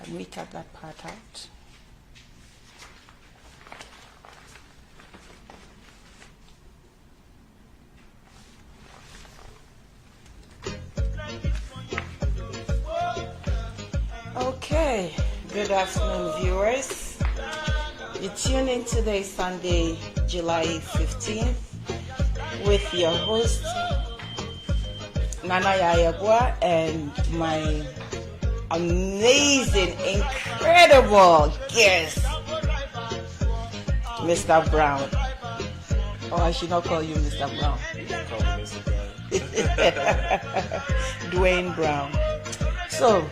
Can we cut that part out? Okay, good afternoon, viewers. You tune in today, Sunday, July 15th, with your host, Yaa Yeboah, and my amazing, incredible guest, Mr. Brown. Oh, I should not call you Mr. Brown. You can call me Mr. Brown. Dwayne Brown. So,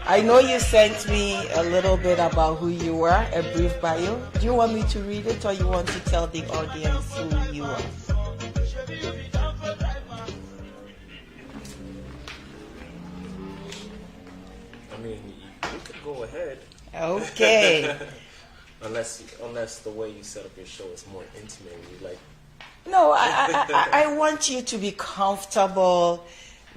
I know you sent me a little bit about who you are, a brief bio. Do you want me to read it, or you want to tell the audience who you are? I mean, you could go ahead. Okay. unless the way you set up your show is more intimate. You like. No, I want you to be comfortable,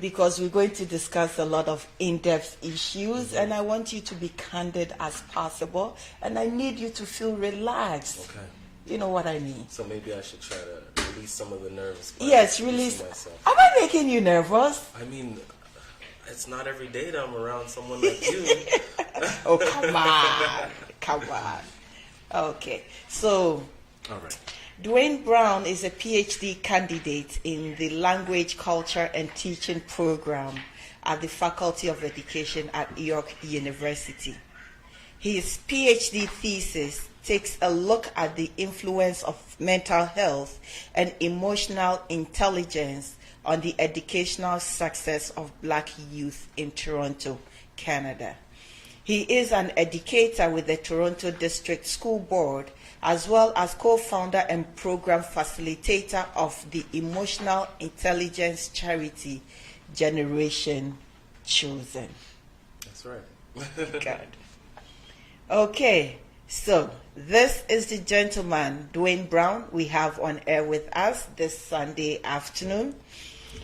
because we're going to discuss a lot of in-depth issues, and I want you to be candid as possible, and I need you to feel relaxed. Okay. You know what I mean? So maybe I should try to release some of the nerves. Yes, release. Myself. Am I making you nervous? I mean, it's not every day that I'm around someone like you. Oh, come on. Come on. Okay. So, All right. Dwayne Brown is a PhD candidate in the Language, Culture and Teaching program at the Faculty of Education at York University. His PhD thesis takes a look at the influence of mental health and emotional intelligence on the educational success of Black youth in Toronto, Canada. He is an educator with the Toronto District School Board, as well as co-founder and program facilitator of the emotional intelligence charity Regeneration Chosen. That's right. God. Okay, so this is the gentleman, Dwayne Brown, we have on air with us this Sunday afternoon.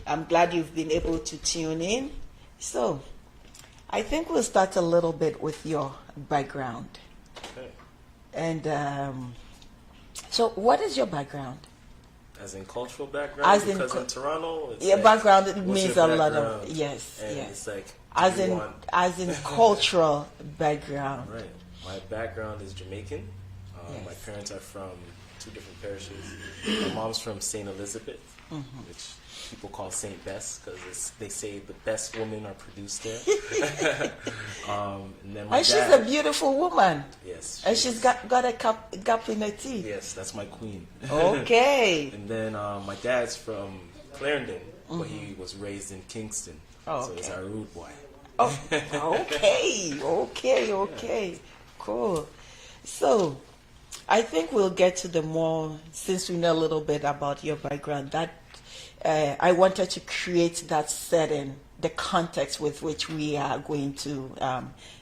I'm glad you've been able to tune in. So, I think we'll start a little bit with your background. Okay. And so, what is your background? As in cultural background? As because in Toronto, it's your like, background it what's means your a lot of background? yes, And yes. it's like, As in cultural background. Right. My background is Jamaican. Yes. My parents are from two different parishes. My mom's from St. Elizabeth, which people call St. Bess because they say the best women are produced there. And then my And she's dad, a beautiful woman. yes, And she's got a gap in her teeth. yes, that's my queen. Okay. And then my dad's from Clarendon, but he was raised in Kingston, Oh, so he's okay. our rude boy. Oh, okay. Cool. So, I think we'll get to the more, since we know a little bit about your background, that I wanted to create that setting, the context with which we are going to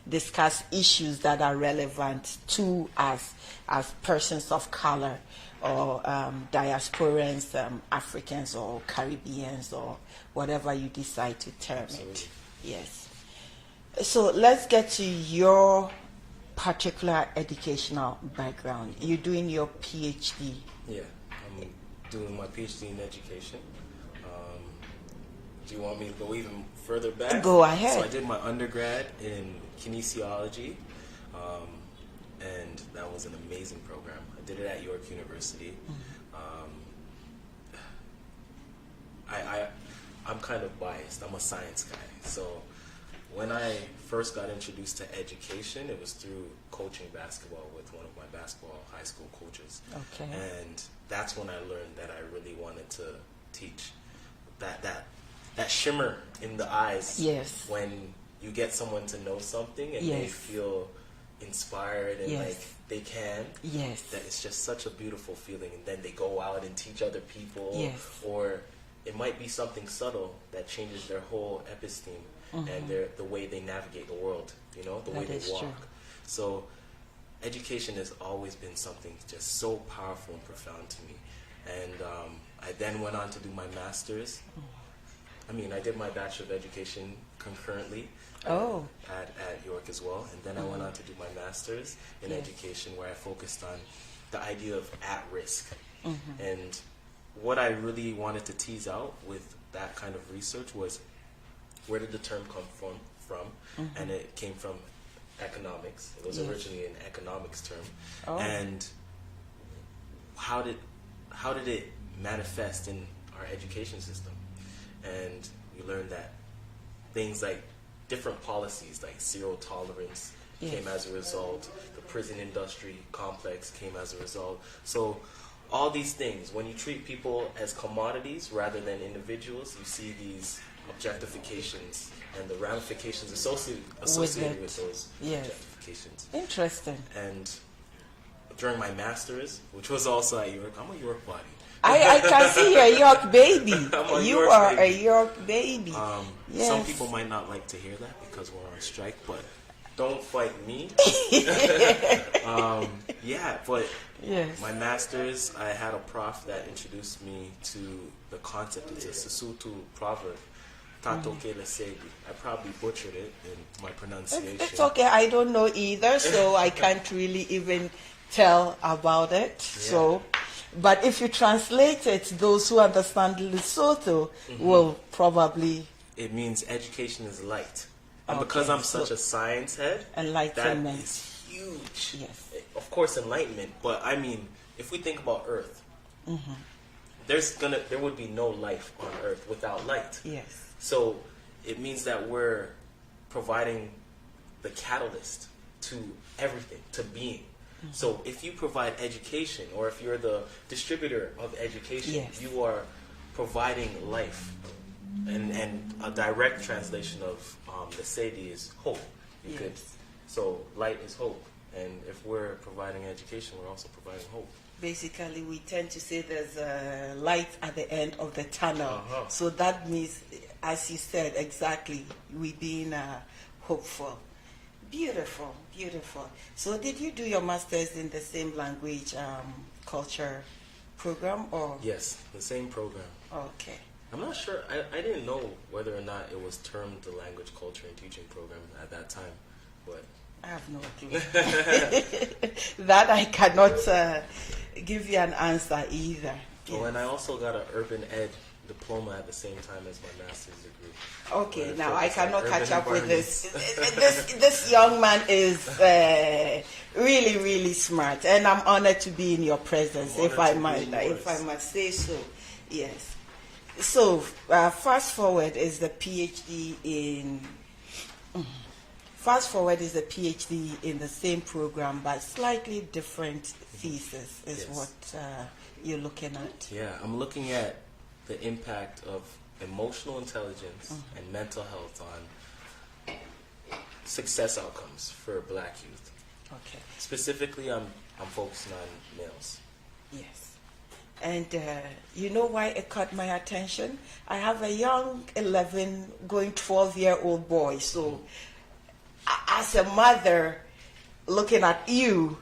discuss issues that are relevant to us as persons of color, or diasporans, Africans or Caribbeans, or whatever you decide to term Absolutely. it. Yes. So let's get to your particular educational background. You're doing your PhD. Yeah, I'm doing my PhD in education. Do you want me to go even further back? Go ahead. So I did my undergrad in kinesiology, and that was an amazing program. I did it at York University. I'm kind of biased. I'm a science guy. So when I first got introduced to education, it was through coaching basketball with one of my basketball high school coaches. Okay. And that's when I learned that I really wanted to teach. That shimmer in the eyes. Yes. When you get someone to know something and they Yes. feel inspired and Yes. like they can. Yes. That it's just such a beautiful feeling, and then they go out and teach other people. Yes. Or it might be something subtle that changes their whole episteme and the way they navigate the world, the way That they is walk. true. So education has always been something just so powerful and profound to me. And I then went on to do my master's I mean, I did my Bachelor of Education concurrently at York as well. And then I went on to do my Master's in Education, where I focused on the idea of at-risk. And what I really wanted to tease out with that kind of research was, where did the term come from? And it came from economics. It was originally an economics term. And how did it manifest in our education system? And we learned that things like different policies like zero tolerance came as a result. The prison industry complex came as a result. So all these things, when you treat people as commodities rather than individuals, you see these objectifications and the ramifications associated with those objectifications. Interesting. And during my master's, which was also at York, I'm a York body. I can see you're a York baby. You York are baby. a York baby. Some people might not like to hear that because we're on strike, but don't fight me. But my master's, I had a prof that introduced me to the concept. It's a Sesotho proverb. Tato ke lesedi. I probably butchered it in my pronunciation. It's okay. I don't know either, so I can't really even tell about it. So, but if you translate it, those who understand Lesotho will probably. It means education is light. And because I'm such a science head, enlightenment. That is huge. Yes. Of course, enlightenment, but I mean, if we think about Earth, there would be no life on Earth without light. Yes. So it means that we're providing the catalyst to everything, to being. So if you provide education, or if you're the distributor of education, you are providing life. And a direct translation of the Sedi is hope. So light is hope. And if we're providing education, we're also providing hope. Basically, we tend to say there's a light at the end of the tunnel. So that means, as you said, exactly, we being hopeful. Beautiful, beautiful. So did you do your master's in the same language culture program? Or? Yes, the same program. Okay. I'm not sure. I didn't know whether or not it was termed the language, culture, and teaching program at that time. But I have no clue. That I cannot give you an answer either. Oh, and I also got an urban ed diploma at the same time as my master's degree. Okay, now I cannot catch up with this. This young man is really, really smart, and I'm honored to be in your presence, if I must say so. Yes. So fast forward is the PhD in. Fast forward is a PhD in the same program, but slightly different thesis is what you're looking at. Yeah, I'm looking at the impact of emotional intelligence and mental health on success outcomes for Black youth. Okay. Specifically, I'm focusing on males. Yes. And you know why it caught my attention? I have a young 11 going 12-year-old boy, so as a mother looking at you,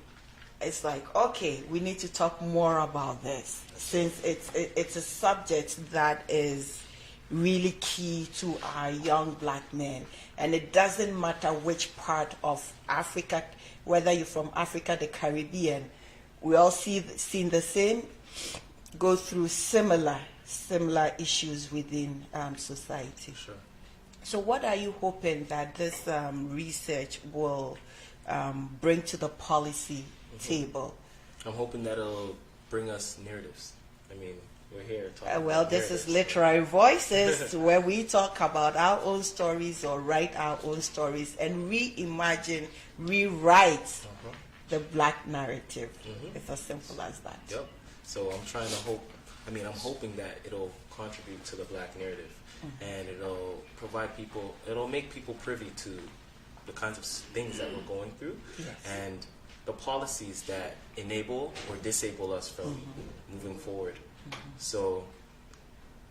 it's like, okay, we need to talk more about this, since it's a subject that is really key to our young Black men. And it doesn't matter which part of Africa, whether you're from Africa, the Caribbean, we all seen the same, go through similar issues within society. Sure. So what are you hoping that this research will bring to the policy table? I'm hoping that it'll bring us narratives. I mean, we're here talking well, about this narratives. is Literary Voices, where we talk about our own stories or write our own stories and reimagine, rewrite the Black narrative. It's as simple as that. Yep. So I'm hoping that it'll contribute to the Black narrative. And it'll make people privy to the kinds of things that we're going through, and the policies that enable or disable us from moving forward, so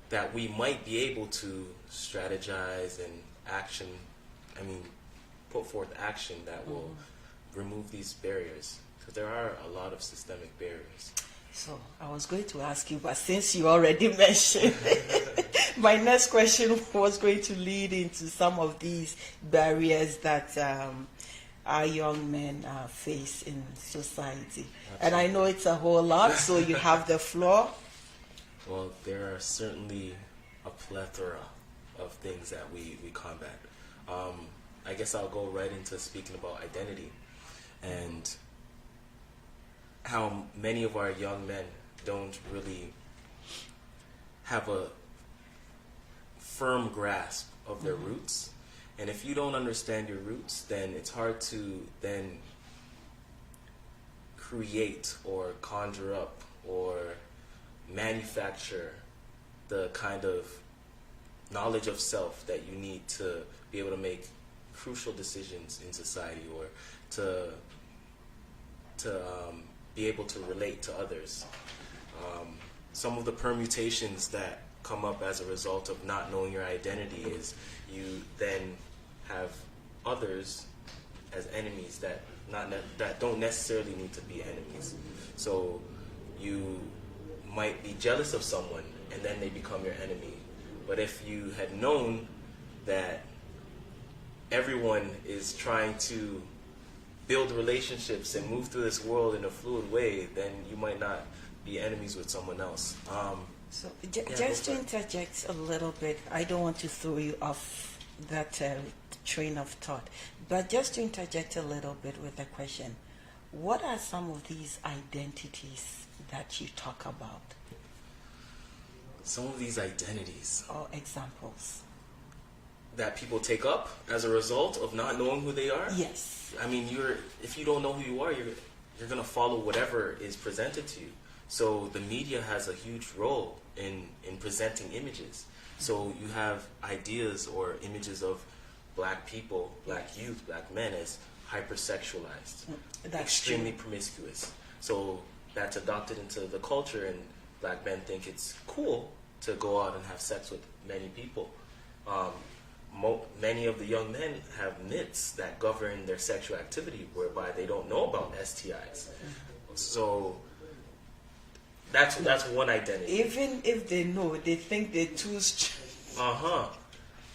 that we might be able to strategize and put forth action that will remove these barriers, because there are a lot of systemic barriers. So I was going to ask you, but since you already mentioned, my next question was going to lead into some of these barriers that our young men face in society. Absolutely. And I know it's a whole lot, so you have the floor. Well, there are certainly a plethora of things that we combat. I guess I'll go right into speaking about identity and how many of our young men don't really have a firm grasp of their roots. And if you don't understand your roots, then it's hard to then create or conjure up or manufacture the kind of knowledge of self that you need to be able to make crucial decisions in society or to be able to relate to others. Some of the permutations that come up as a result of not knowing your identity is you then have others as enemies that don't necessarily need to be enemies. So you might be jealous of someone and then they become your enemy. But if you had known that everyone is trying to build relationships and move through this world in a fluid way, then you might not be enemies with someone else. So just to interject a little bit, I don't want to throw you off that train of thought, but just to interject a little bit with the question, what are some of these identities that you talk about? Some of these identities. Or examples. That people take up as a result of not knowing who they are? Yes. I mean, if you don't know who you are, you're going to follow whatever is presented to you. So the media has a huge role in presenting images. So you have ideas or images of black people, black youth, black men as hypersexualized, extremely promiscuous. So that's adopted into the culture, and black men think it's cool to go out and have sex with many people. Many of the young men have myths that govern their sexual activity whereby they don't know about STIs. So that's one identity. Even if they know, they think they're too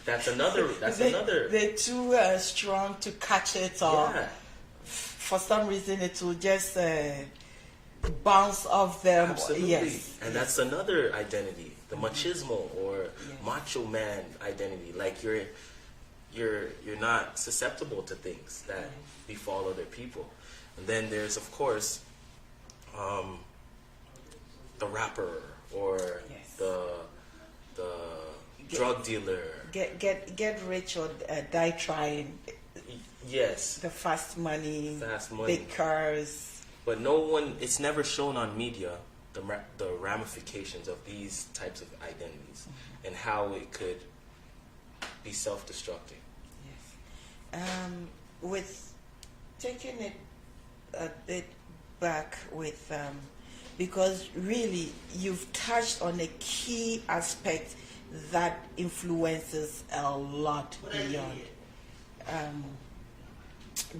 That's another. They're too strong to catch it, or for some reason it will just bounce off them. Absolutely. Yes. And that's another identity, the machismo or macho man identity. Like you're not susceptible to things that befall other people. And then there's, of course, the rapper or the drug dealer. Get rich or die trying. Yes. The fast money, big big cars. But it's never shown on media the ramifications of these types of identities and how it could be self-destructing. Yes. With taking it a bit back with, because really you've touched on a key aspect that influences a lot beyond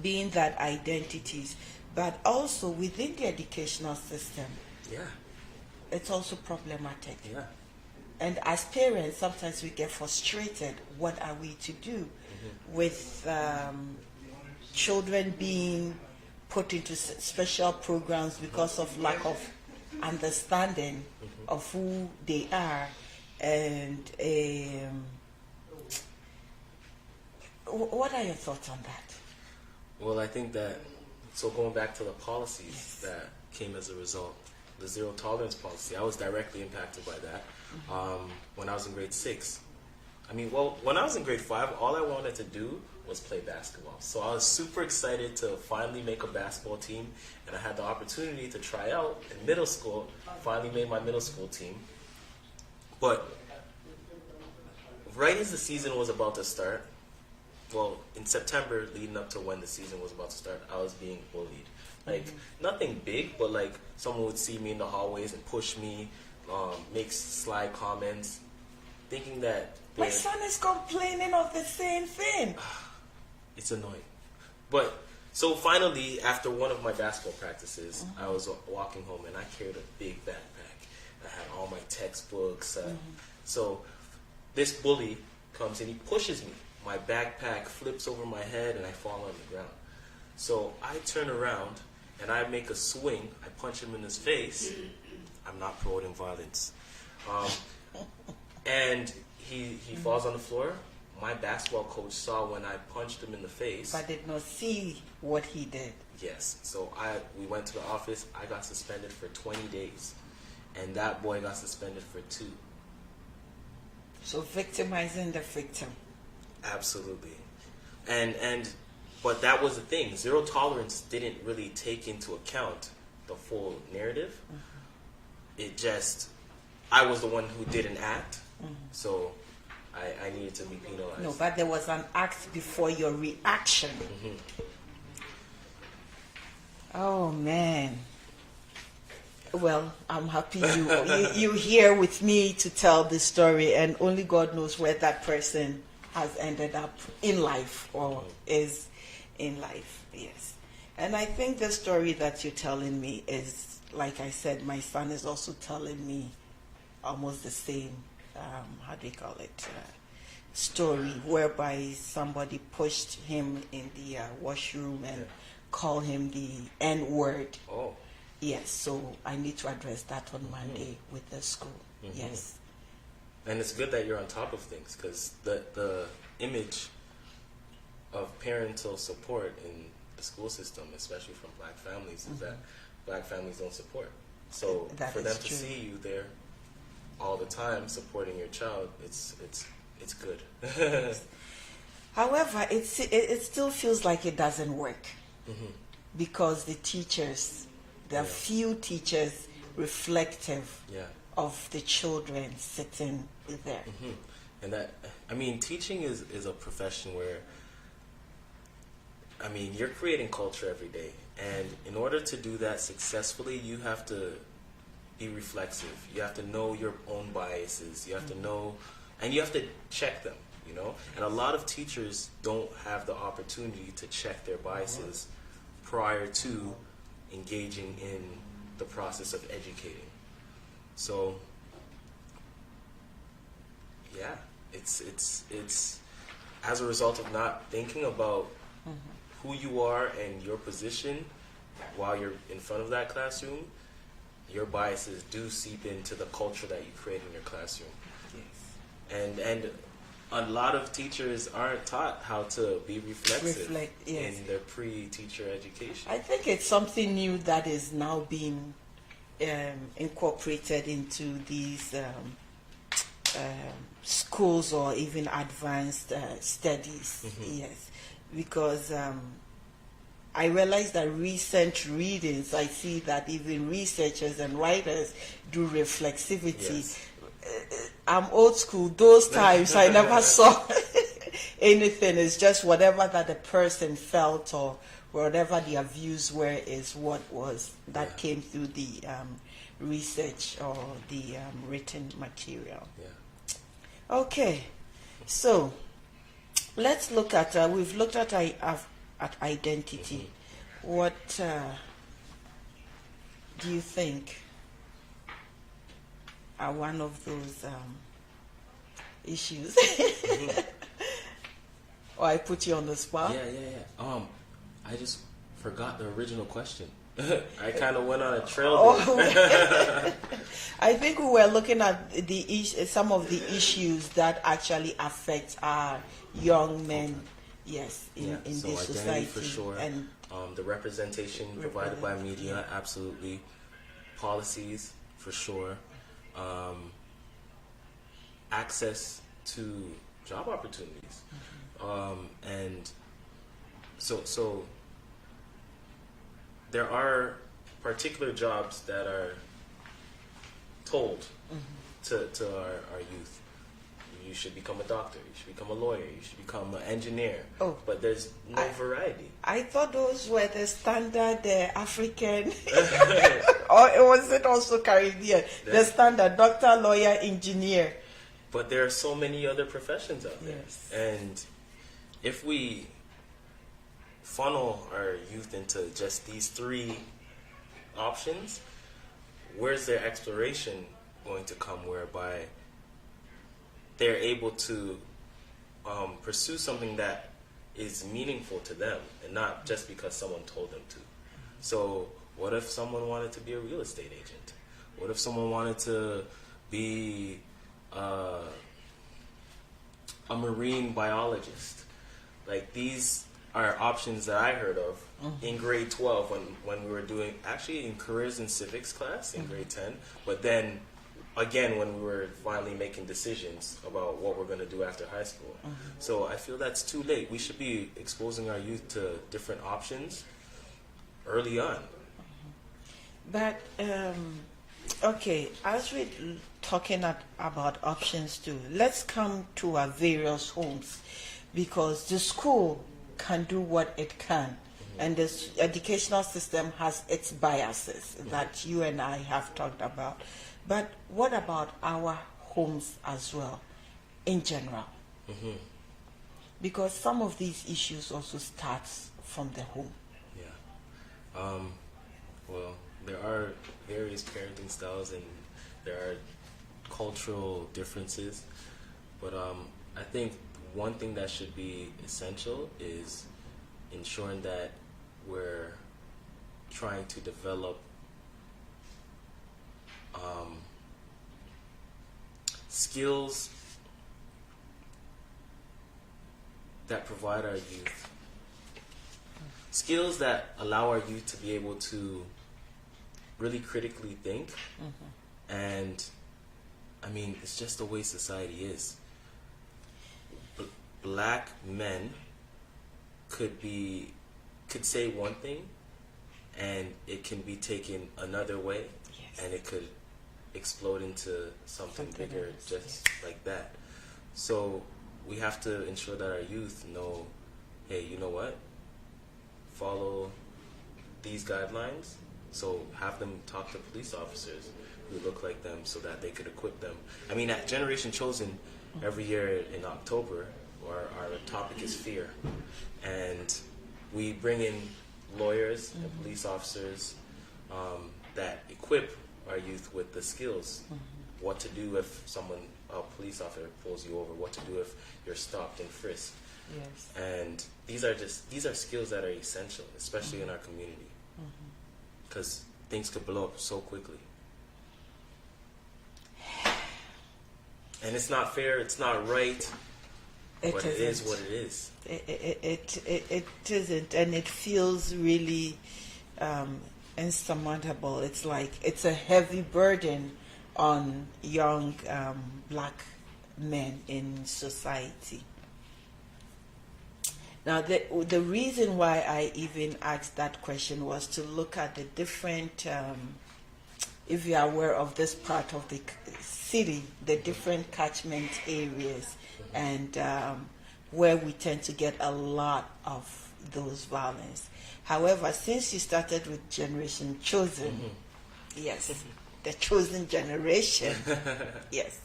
being that identities, but also within the educational system. Yeah. It's also problematic. Yeah. And as parents, sometimes we get frustrated. What are we to do with children being put into special programs because of lack of understanding of who they are? And what are your thoughts on that? Well, I think that, so going back to the policies that came as a result, the zero tolerance policy, I was directly impacted by that when I was in grade 6. I mean, well, when I was in grade 5, all I wanted to do was play basketball. So I was super excited to finally make a basketball team, and I had the opportunity to try out in middle school, finally made my middle school team. But right as the season was about to start, well, in September, leading up to when the season was about to start, I was being bullied. Like, nothing big, but like someone would see me in the hallways and push me, make sly comments, thinking that... My son is complaining of the same thing. It's annoying. But So finally, after one of my basketball practices, I was walking home and I carried a big backpack. I had all my textbooks. So this bully comes and he pushes me. My backpack flips over my head and I fall on the ground. So I turn around and I make a swing. I punch him in his face. I'm not promoting violence. And he falls on the floor. My basketball coach saw when I punched him in the face. But did not see what he did. Yes. So we went to the office. I got suspended for 20 days. And that boy got suspended for 2. So victimizing the victim. Absolutely. But that was the thing. Zero tolerance didn't really take into account the full narrative. It just, I was the one who didn't act. So I needed to be penalized. No, but there was an act before your reaction. Oh, man. Well, I'm happy you here with me to tell this story, and only God knows where that person has ended up in life or is in life. Yes. And I think the story that you're telling me is, like I said, my son is also telling me almost the same, how do you call it, story, whereby somebody pushed him in the washroom and called him the N-word. Oh. Yes, so I need to address that on Monday with the school. Yes. And it's good that you're on top of things, because the image of parental support in the school system, especially from black families, is that black families don't support. So That for is them to true. see you there all the time supporting your child, it's good. However, it still feels like it doesn't work because the teachers, there are few teachers reflective of the children sitting there. And that, I mean, teaching is a profession where, I mean, you're creating culture every day. And in order to do that successfully, you have to be reflexive. You have to know your own biases. You have to know, and you have to check them, you know? And a lot of teachers don't have the opportunity to check their biases prior to engaging in the process of educating. So, yeah, it's as a result of not thinking about who you are and your position while you're in front of that classroom, your biases do seep into the culture that you create in your classroom. Yes. And a lot of teachers aren't taught how to be reflexive in their pre-teacher education. I think it's something new that is now being incorporated into these schools or even advanced studies. Yes, because I realize that recent readings, I see that even researchers and writers do reflexivity. Yes. I'm old school. Those times I never saw anything. It's just whatever that the person felt or whatever their views were is what was that came through the research or the written material. Yeah. Okay, so let's look at. We've looked at identity. What do you think are one of those issues? Or I put you on the spot? Yeah. I just forgot the original question. I kind of went on a trail there. I think we were looking at some of the issues that actually affect our young men. Yes, in so this identity society for sure. and the representation provided by media, absolutely. Policies for sure. Access to job opportunities, and so there are particular jobs that are told to our youth. You should become a doctor, you should become a lawyer, you should become an engineer. But there's no variety. I thought those were the standard African, or was it also Caribbean? The standard doctor, lawyer, engineer. But there are so many other professions out there. Yes. And if we funnel our youth into just these three options, where's their exploration going to come, whereby they're able to pursue something that is meaningful to them and not just because someone told them to. So what if someone wanted to be a real estate agent? What if someone wanted to be a marine biologist? Like, these are options that I heard of in grade 12 when we were doing, actually in careers and civics class in grade 10, but then again when we were finally making decisions about what we're going to do after high school. So I feel that's too late. We should be exposing our youth to different options early on. But okay, as we're talking about options too, let's come to our various homes, because the school can do what it can, and the educational system has its biases that you and I have talked about. But what about our homes as well, in general? Because some of these issues also start from the home. Yeah. Well, there are various parenting styles and there are cultural differences, but I think one thing that should be essential is ensuring that we're trying to develop skills that provide our youth, skills that allow our youth to be able to really critically think. And I mean, it's just the way society is. Black men could say one thing and it can be taken another way. Yes. And it could explode into something bigger else, just like that. So we have to ensure that our youth know, hey, you know what? Follow these guidelines. So have them talk to police officers who look like them so that they could equip them. I mean, at Generation Chosen, every year in October, our topic is fear. And we bring in lawyers and police officers that equip our youth with the skills. What to do if a police officer pulls you over, what to do if you're stopped and frisked. Yes. And these are skills that are essential, especially in our community, because things could blow up so quickly. And it's not fair, it's not right, but it is what it is. It isn't, and it feels really insurmountable. It's like it's a heavy burden on young black men in society. Now, the reason why I even asked that question was to look at the different, if you are aware of this part of the city, the different catchment areas, and where we tend to get a lot of those violence. However, since you started with Generation Chosen, yes, the chosen generation, yes,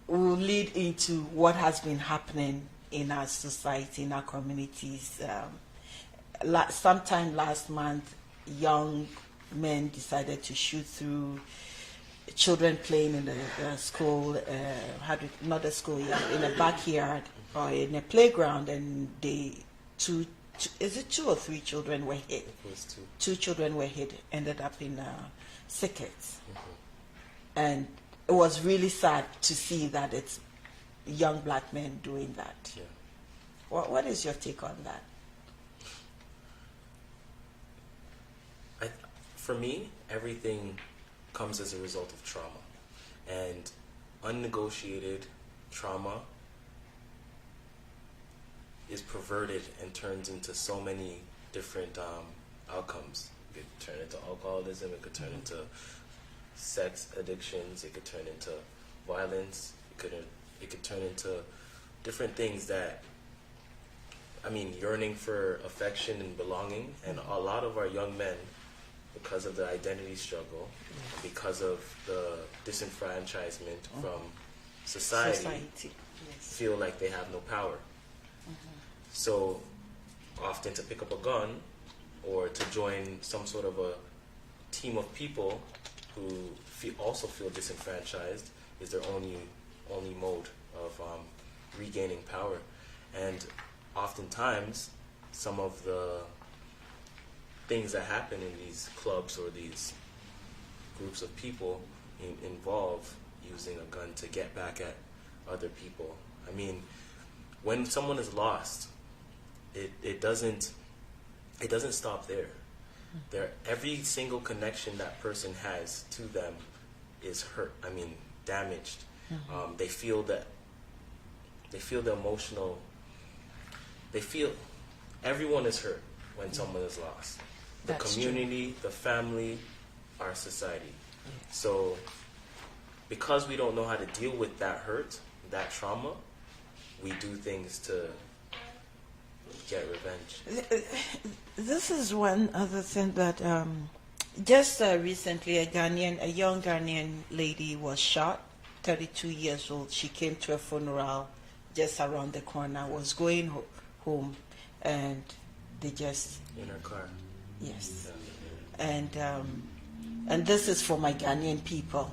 will lead into what has been happening in our society, in our communities. Sometime last month, young men decided to shoot through children playing in the school, not a school, in a backyard or in a playground, and is it 2 or 3 children were hit? It was 2. 2 children were hit, ended up in circuits. And it was really sad to see that it's young black men doing that. Yeah. What is your take on that? For me, everything comes as a result of trauma. And unnegotiated trauma is perverted and turns into so many different outcomes. It could turn into alcoholism, it could turn into sex addictions, it could turn into violence, it could turn into different things that, I mean, yearning for affection and belonging. And a lot of our young men, because of the identity struggle, because of the disenfranchisement from society, Yes. feel like they have no power. So often to pick up a gun or to join some sort of a team of people who also feel disenfranchised is their only mode of regaining power. And oftentimes, some of the things that happen in these clubs or these groups of people involve using a gun to get back at other people. I mean, when someone is lost, it doesn't stop there. Every single connection that person has to them is hurt. I mean, damaged. They feel the emotional. They feel everyone is hurt when someone is lost. The That's community, the family, our society. So, because we don't know how to deal with that hurt, that trauma, we do things to get revenge. This is one other thing that just recently a young Ghanaian lady was shot, 32 years old. She came to a funeral just around the corner, was going home, and they just... In her car. Yes. And this is for my Ghanaian people,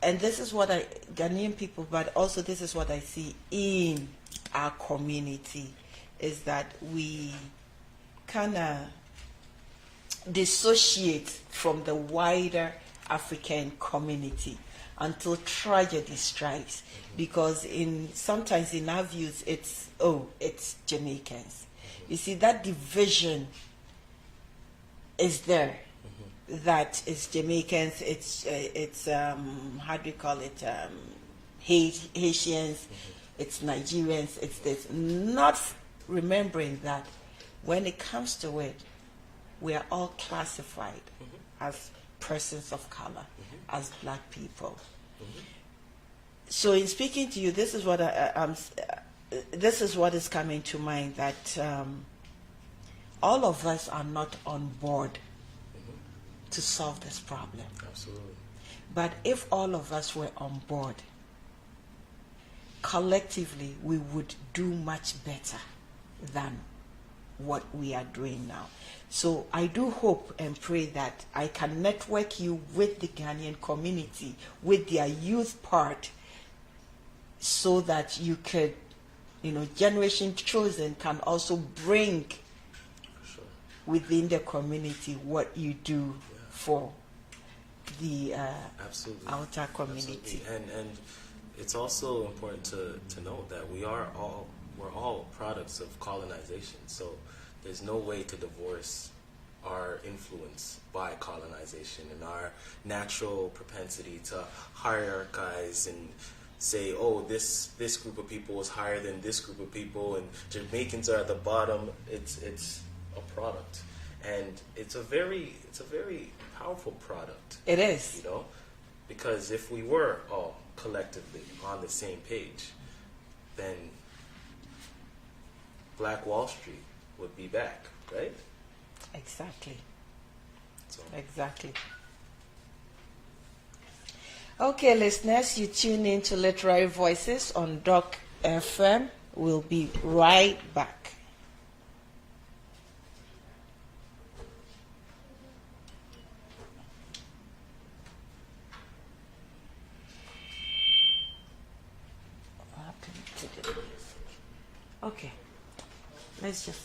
and this is what Ghanaian people, but also this is what I see in our community, is that we kind of dissociate from the wider African community until tragedy strikes, because sometimes in our views it's Jamaicans. You see, that division is there. That is Jamaicans. It's how do you call it? Haitians. It's Nigerians. It's this. Not remembering that when it comes to it, we are all classified as persons of color, as black people. So, in speaking to you, this is what this is what is coming to mind, that all of us are not on board to solve this problem. Absolutely. But if all of us were on board, collectively, we would do much better than what we are doing now. So I do hope and pray that I can network you with the Ghanaian community, with their youth part, so that you could, Generation Chosen can also bring within the community what you do for the outer community. Absolutely. And it's also important to note that we're all products of colonization. So there's no way to divorce our influence by colonization and our natural propensity to hierarchize and say, oh, this group of people is higher than this group of people, and Jamaicans are at the bottom. It's a product, and it's a very powerful product. It is, because if we were all collectively on the same page, then Black Wall Street would be back, right? Exactly. So. Exactly. Okay, listeners, you tune in to Literary Voices on Dorc FM. We'll be right back. Okay, let's just...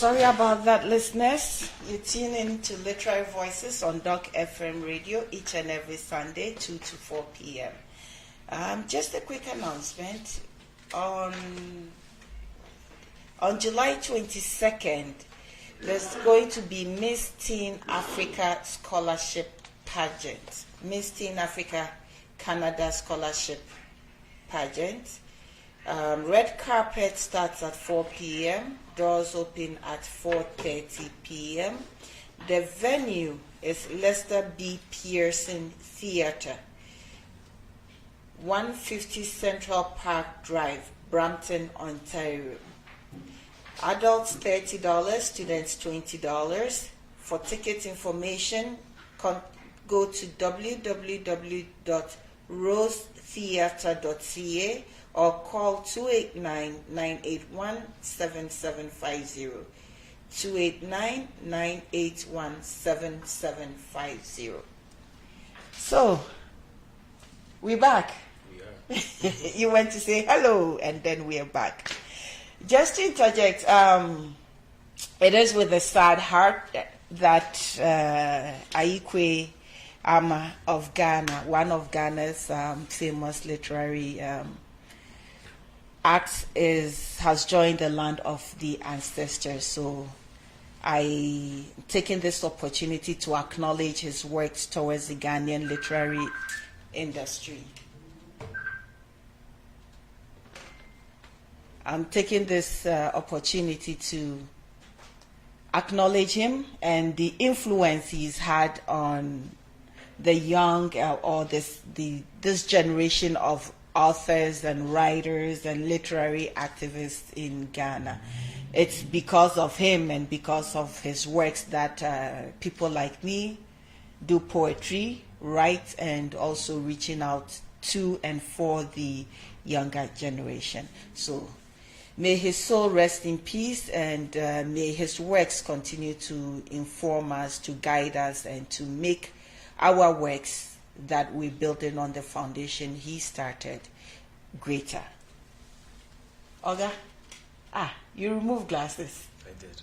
Sorry about that, listeners. You tune in to Literary Voices on Dorc FM radio each and every Sunday, 2 to 4 p.m. Just a quick announcement. On July 22nd, there's going to be Miss Teen Africa Scholarship Pageant. Miss Teen Africa Canada Scholarship Pageant. Red carpet starts at 4 p.m. Doors open at 4:30 p.m. The venue is Lester B. Pearson Theatre, 150 Central Park Drive, Brampton, Ontario. Adults $30, students $20. For ticket information, go to www.rosetheatre.ca or call 289-981-7750. 289-981-7750. So, we're back. We are. You went to say hello, and then we're back. Just to interject, it is with a sad heart that Aikwe Ama of Ghana, one of Ghana's famous literary acts, has joined the land of the ancestors. So I taking this opportunity to acknowledge his works towards the Ghanaian literary industry. I'm taking this opportunity to acknowledge him and the influence he's had on the young or this generation of authors and writers and literary activists in Ghana. It's because of him and because of his works that people like me do poetry, write, and also reaching out to and for the younger generation. So may his soul rest in peace, and may his works continue to inform us, to guide us, and to make our works that we're building on the foundation he started greater. Oga? You removed glasses. I did.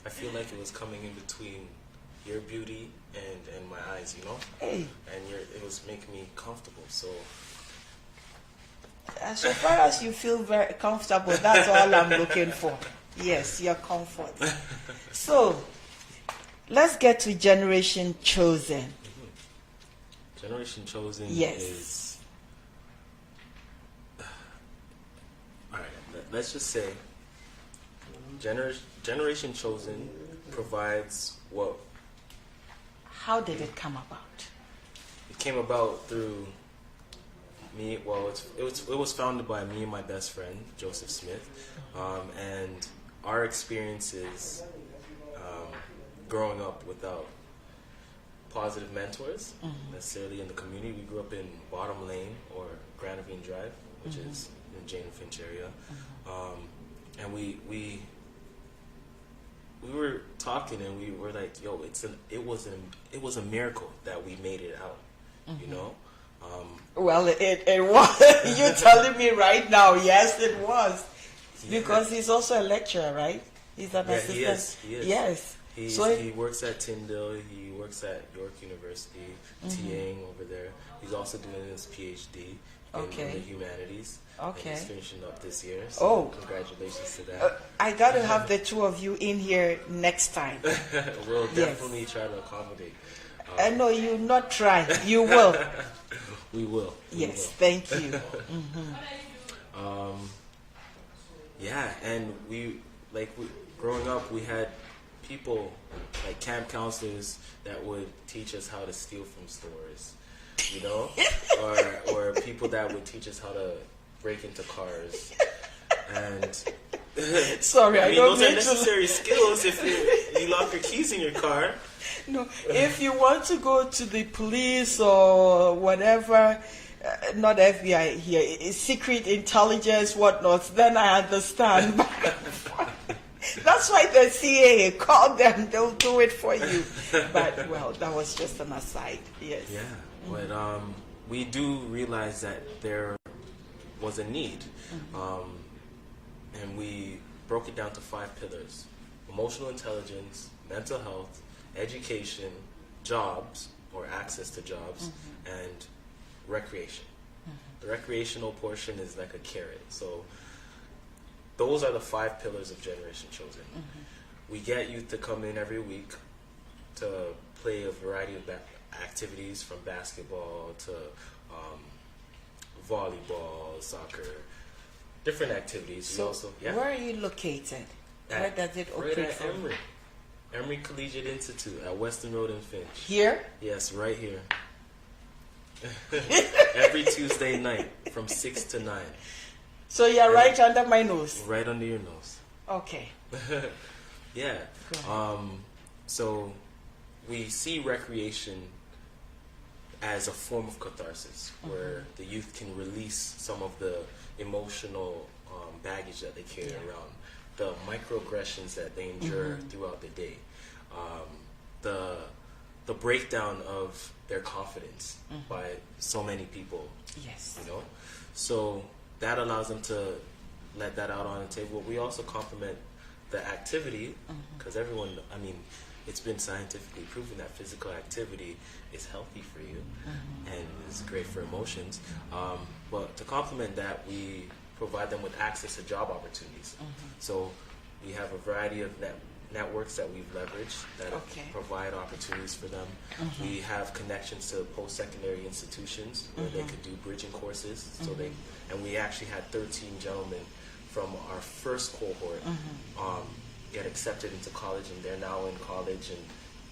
I feel like it was coming in between your beauty and my eyes, you know? Hey. And it was making me comfortable, so... So far as you feel very comfortable, that's all I'm looking for. Yes, your comfort. So, let's get to Generation Chosen. Mm-hmm. Generation Chosen is... Alright, let's just say Generation Chosen provides what... How did it come about? It came about through... me, well, it was founded by me and my best friend, Joseph Smith, and our experiences growing up without positive mentors, necessarily in the community. We grew up in Bottom Lane, or Grand Ravine Drive, which is in Jane and Finch area, and we were talking, and we were like, "Yo, it was a miracle that we made it out," you know. Well, it was. You're telling me right now, yes, it was. Because he's also a lecturer, right? He's an assistant. He is. Yes. He works at Tyndale. He works at York University, TAing over there. He's also doing his PhD in the humanities. Okay. And he's finishing up this year. So congratulations to that. I got to have the two of you in here next time. We'll definitely try to accommodate. No, you not try. You will. We will. Yes, thank you. Yeah, and growing up, we had people like camp counselors that would teach us how to steal from stores, you know, or people that would teach us how to break into cars. And sorry, I don't those are necessary skills if you lock your keys in your car. No, if you want to go to the police or whatever, not FBI here, secret intelligence, whatnot, then I understand. That's why the CAA, call them, they'll do it for you. But, well, that was just an aside, yes. Yeah, but we do realize that there was a need. And we broke it down to 5 pillars: emotional intelligence, mental health, education, jobs or access to jobs, and recreation. The recreational portion is like a carrot. So those are the 5 pillars of Generation Chosen. We get youth to come in every week to play a variety of activities, from basketball to volleyball, soccer, different activities. So, where are you located? Where does it operate right at from? Emory Collegiate Institute at Weston Road in Finch. Here? Yes, right here. Every Tuesday night from 6 to 9. So you're right under my nose. Right under your nose. Okay. Yeah. So we see recreation as a form of catharsis, where the youth can release some of the emotional baggage that they carry around, the microaggressions that they endure throughout the day, the breakdown of their confidence by so many people. Yes. You know, so that allows them to let that out on the table. We also complement the activity, because everyone, I mean, it's been scientifically proven that physical activity is healthy for you and is great for emotions. But to complement that, we provide them with access to job opportunities. So we have a variety of networks that we've leveraged that provide opportunities for them. We have connections to post-secondary institutions where they could do bridging courses. So and we actually had 13 gentlemen from our first cohort get accepted into college, and they're now in college and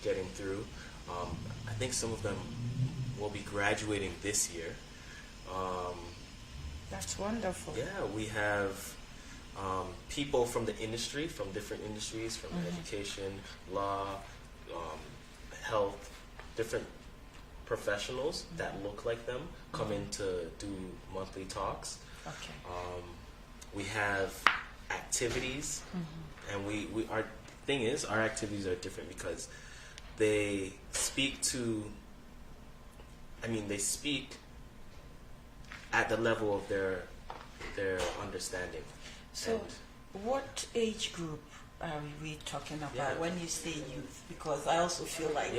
getting through. I think some of them will be graduating this year. That's wonderful. Yeah, we have people from the industry, from different industries, from education, law, health, different professionals that look like them come in to do monthly talks. Okay. We have activities, and we our thing is our activities are different because they speak to, they speak at the level of their understanding. So what age group are we talking about when you say youth? Because I also feel like,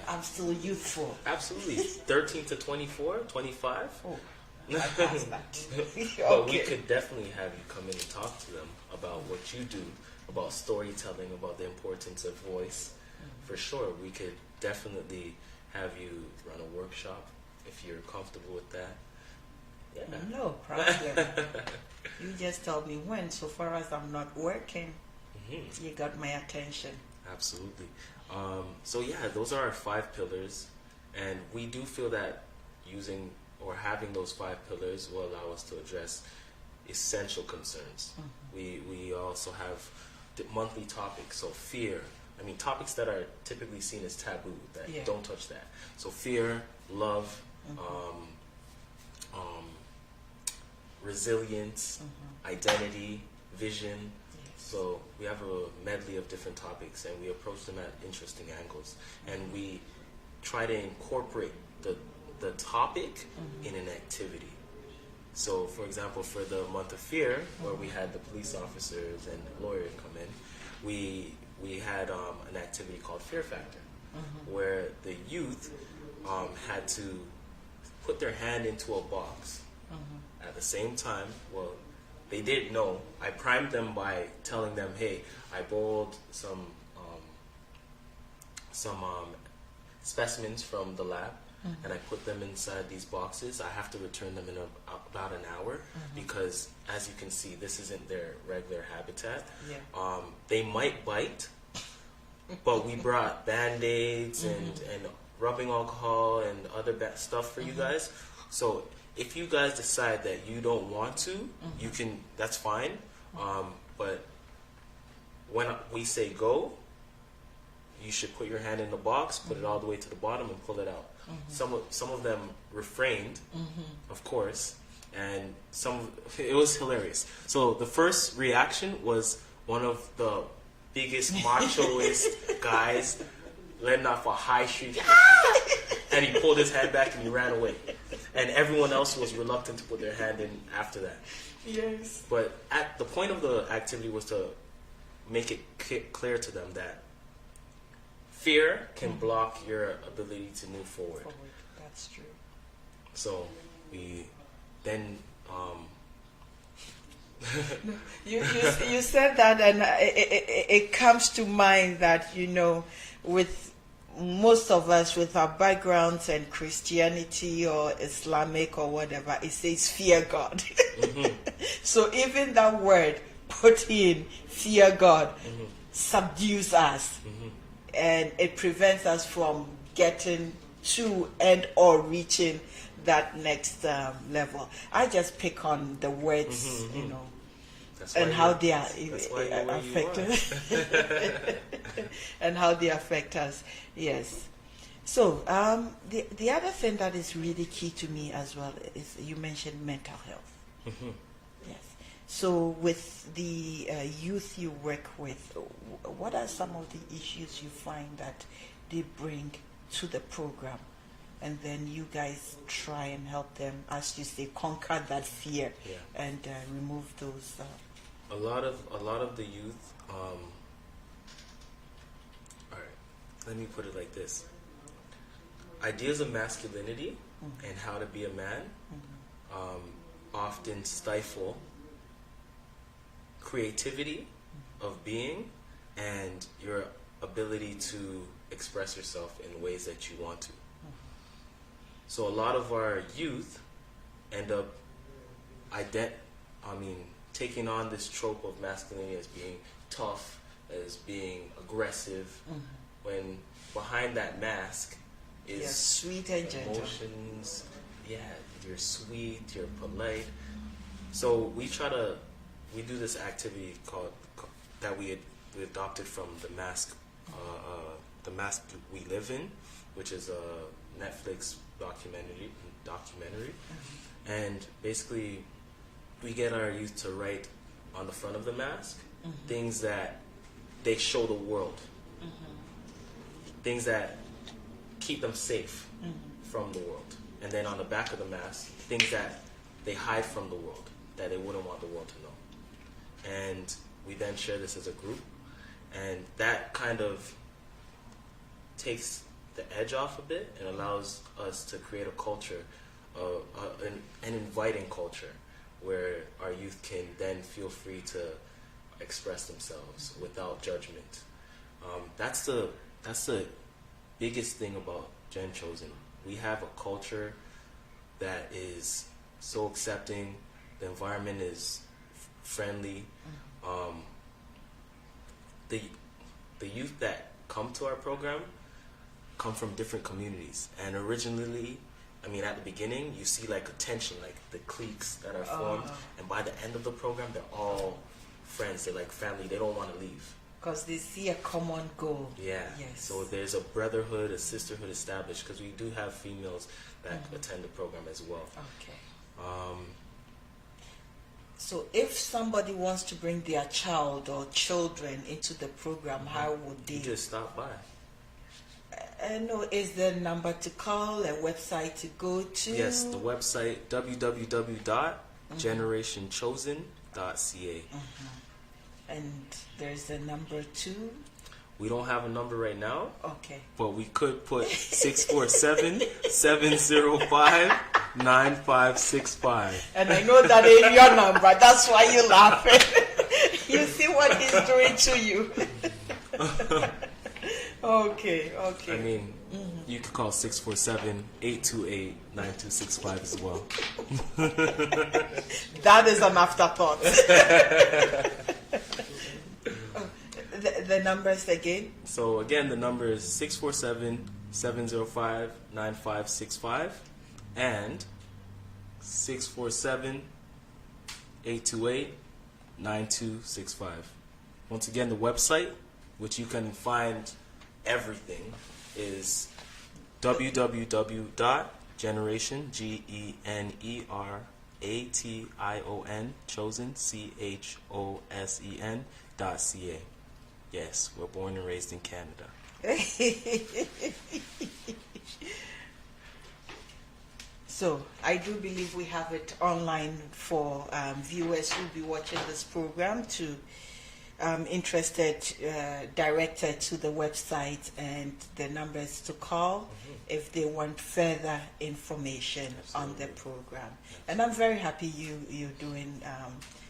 I'm still youthful. Absolutely. 13 to 24, 25. Oh, I passed that. But we could definitely have you come in and talk to them about what you do, about storytelling, about the importance of voice. For sure, we could definitely have you run a workshop if you're comfortable with that. Yeah. No problem. You just tell me when. So far as I'm not working, you got my attention. Absolutely. So yeah, those are our 5 pillars, and we do feel that using or having those 5 pillars will allow us to address essential concerns. We also have monthly topics, so fear. Topics that are typically seen as taboo, that don't touch that. So fear, love, resilience, identity, vision. So we have a medley of different topics, and we approach them at interesting angles. And we try to incorporate the topic in an activity. So, for example, for the month of fear, where we had the police officers and lawyers come in, we had an activity called Fear Factor, where the youth had to put their hand into a box. At the same time, well, they didn't know. I primed them by telling them, hey, I borrowed some specimens from the lab, and I put them inside these boxes. I have to return them in about an hour because, as you can see, this isn't their regular habitat. They might bite, but we brought Band-Aids and rubbing alcohol and other stuff for you guys. So if you guys decide that you don't want to, you can. That's fine. But when we say go, you should put your hand in the box, put it all the way to the bottom, and pull it out. Some of them refrained, of course, and it was hilarious. So the first reaction was one of the biggest machoist guys letting off a high shriek, and he pulled his head back and he ran away. And everyone else was reluctant to put their hand in after that. Yes. But at the point of the activity was to make it clear to them that fear can block your ability to move forward. That's true. So we then You said that, and it comes to mind that, with most of us, with our backgrounds and Christianity or Islamic or whatever, it says fear God. Mm-hmm. So even that word put in, fear God, subdues us, and it prevents us from getting to and or reaching that next level. I just pick on the words, and how they are affected, and how they affect us. Yes. So the other thing that is really key to me as well is you mentioned mental health. Yes. So with the youth you work with, what are some of the issues you find that they bring to the program? And then you guys try and help them, as you say, conquer that fear and remove those. A lot of the youth. All right, let me put it like this: ideas of masculinity and how to be a man often stifle creativity of being and your ability to express yourself in ways that you want to. So a lot of our youth end up taking on this trope of masculinity as being tough, as being aggressive, when behind that mask is sweet and gentle. Emotions. Yeah, you're sweet, you're polite. So we do this activity that we adopted from the mask we live in, which is a Netflix documentary, and basically we get our youth to write on the front of the mask things that they show the world, things that keep them safe from the world, and then on the back of the mask things that they hide from the world that they wouldn't want the world to know. And we then share this as a group, and that kind of takes the edge off a bit and allows us to create a culture, an inviting culture, where our youth can then feel free to express themselves without judgment. That's the biggest thing about Gen Chosen. We have a culture that is so accepting. The environment is friendly. The youth that come to our program come from different communities, and originally, at the beginning, you see like a tension, like the cliques that are formed, and by the end of the program, they're all friends. They're like family. They don't want to leave because they see a common goal. Yeah. Yes. So there's a brotherhood, a sisterhood established, because we do have females that attend the program as well. Okay. So if somebody wants to bring their child or children into the program, how would they? You just stop by. No, is there a number to call, a website to go to? Yes, the website www.generationchosen.ca. And there's a number too? We don't have a number right now. Okay. But we could put 647-705-9565. And I know that is your number. That's why you're laughing. You see what he's doing to you. Okay. You could call 647-828-9265 as well. That is an afterthought. The numbers again? So again, the number is 647-705-9565 and 647-828-9265. Once again, the website, which you can find everything, is www.generation, GENERATION, chosen, CHOSEN.ca. Yes, we're born and raised in Canada. So I do believe we have it online for viewers who will be watching this program to interested, directed to the website and the numbers to call if they want further information on the program. And I'm very happy you're doing.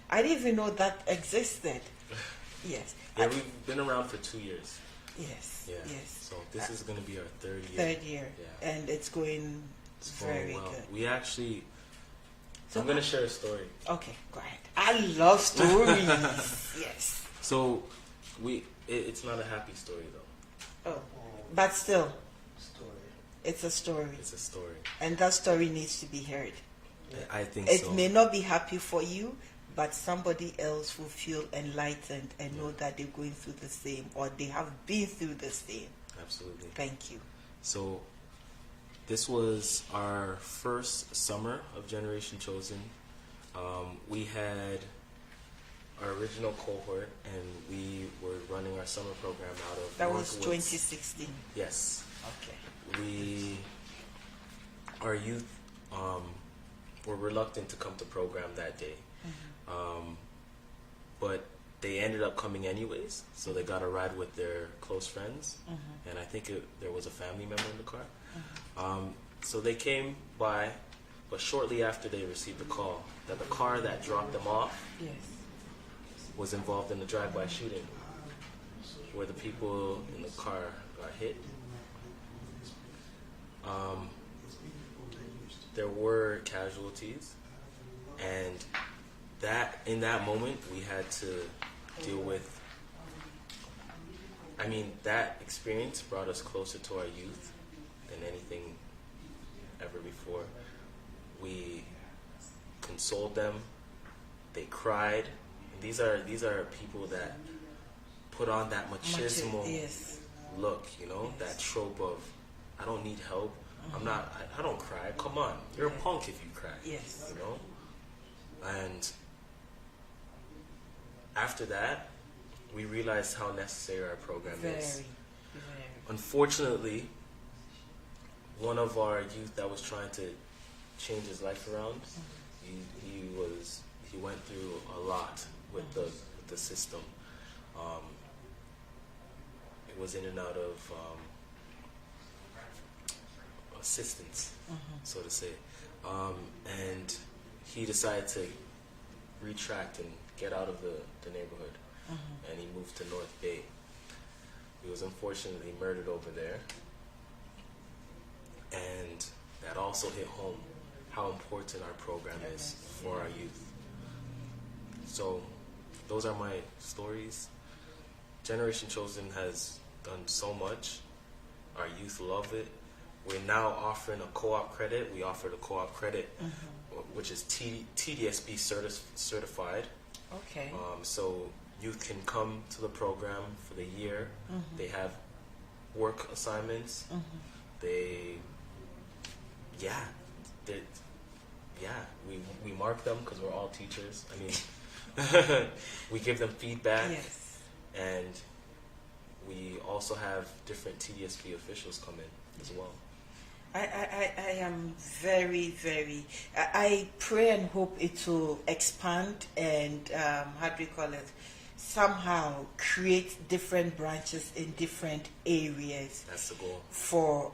I didn't even know that existed. Yes. Yeah, we've been around for 2 years. Yes. Yeah. Yes. So this is going to be our third year. Third year. Yeah. And it's going very well. good. We actually. So I'm going to share a story. Okay, go ahead. I love stories. Yes. So, it's not a happy story though. Oh, but still, it's a story. It's a story. And that story needs to be heard. I think It so. may not be happy for you, but somebody else will feel enlightened and know that they're going through the same, or they have been through the same. Absolutely. Thank you. So, this was our first summer of Generation Chosen. We had our original cohort, and we were running our summer program out of That was Northwoods. 2016. Yes. Okay. Our youth were reluctant to come to program that day, but they ended up coming anyways. So they got a ride with their close friends, and I think there was a family member in the car. So they came by, but shortly after they received the call that the car that dropped them off Yes. was involved in the drive-by shooting, where the people in the car got hit. There were casualties, and in that moment we had to deal with. I mean, that experience brought us closer to our youth than anything ever before. We consoled them. They cried. And these are people that put on that machismo Yes. look, you know, that trope of, I don't need help. I don't cry. Come on. You're a punk if you cry. Yes. You know? And after that, we realized how necessary our program is. Very. Unfortunately, one of our youth that was trying to change his life around, he went through a lot with the system. It was in and out of assistance, so to say, and he decided to retract and get out of the neighborhood, and he moved to North Bay. He was unfortunately murdered over there, and that also hit home how important our program is for our youth. So those are my stories. Generation Chosen has done so much. Our youth love it. We're now offering a co-op credit. We offer the co-op credit, which is TDSB certified. Okay. So youth can come to the program for the year. They have work assignments. We mark them because we're all teachers. I mean, we give them feedback. Yes. And we also have different TDSB officials come in as well. I am very, very, I pray and hope it will expand and, how do you call it, somehow create different branches in different areas. That's the goal. For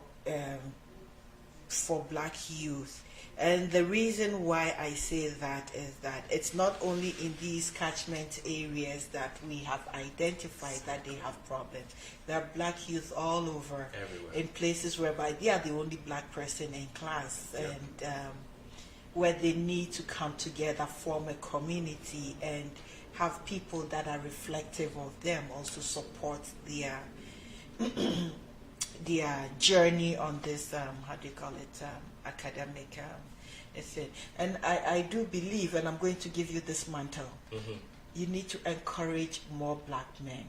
black youth. And the reason why I say that is that it's not only in these catchment areas that we have identified that they have problems. There are black youth all over, everywhere, in places whereby they are the only black person in class, and where they need to come together, form a community, and have people that are reflective of them also support their their journey on this, how do you call it, academic thing. And I do believe, and I'm going to give you this mantle, you need to encourage more black men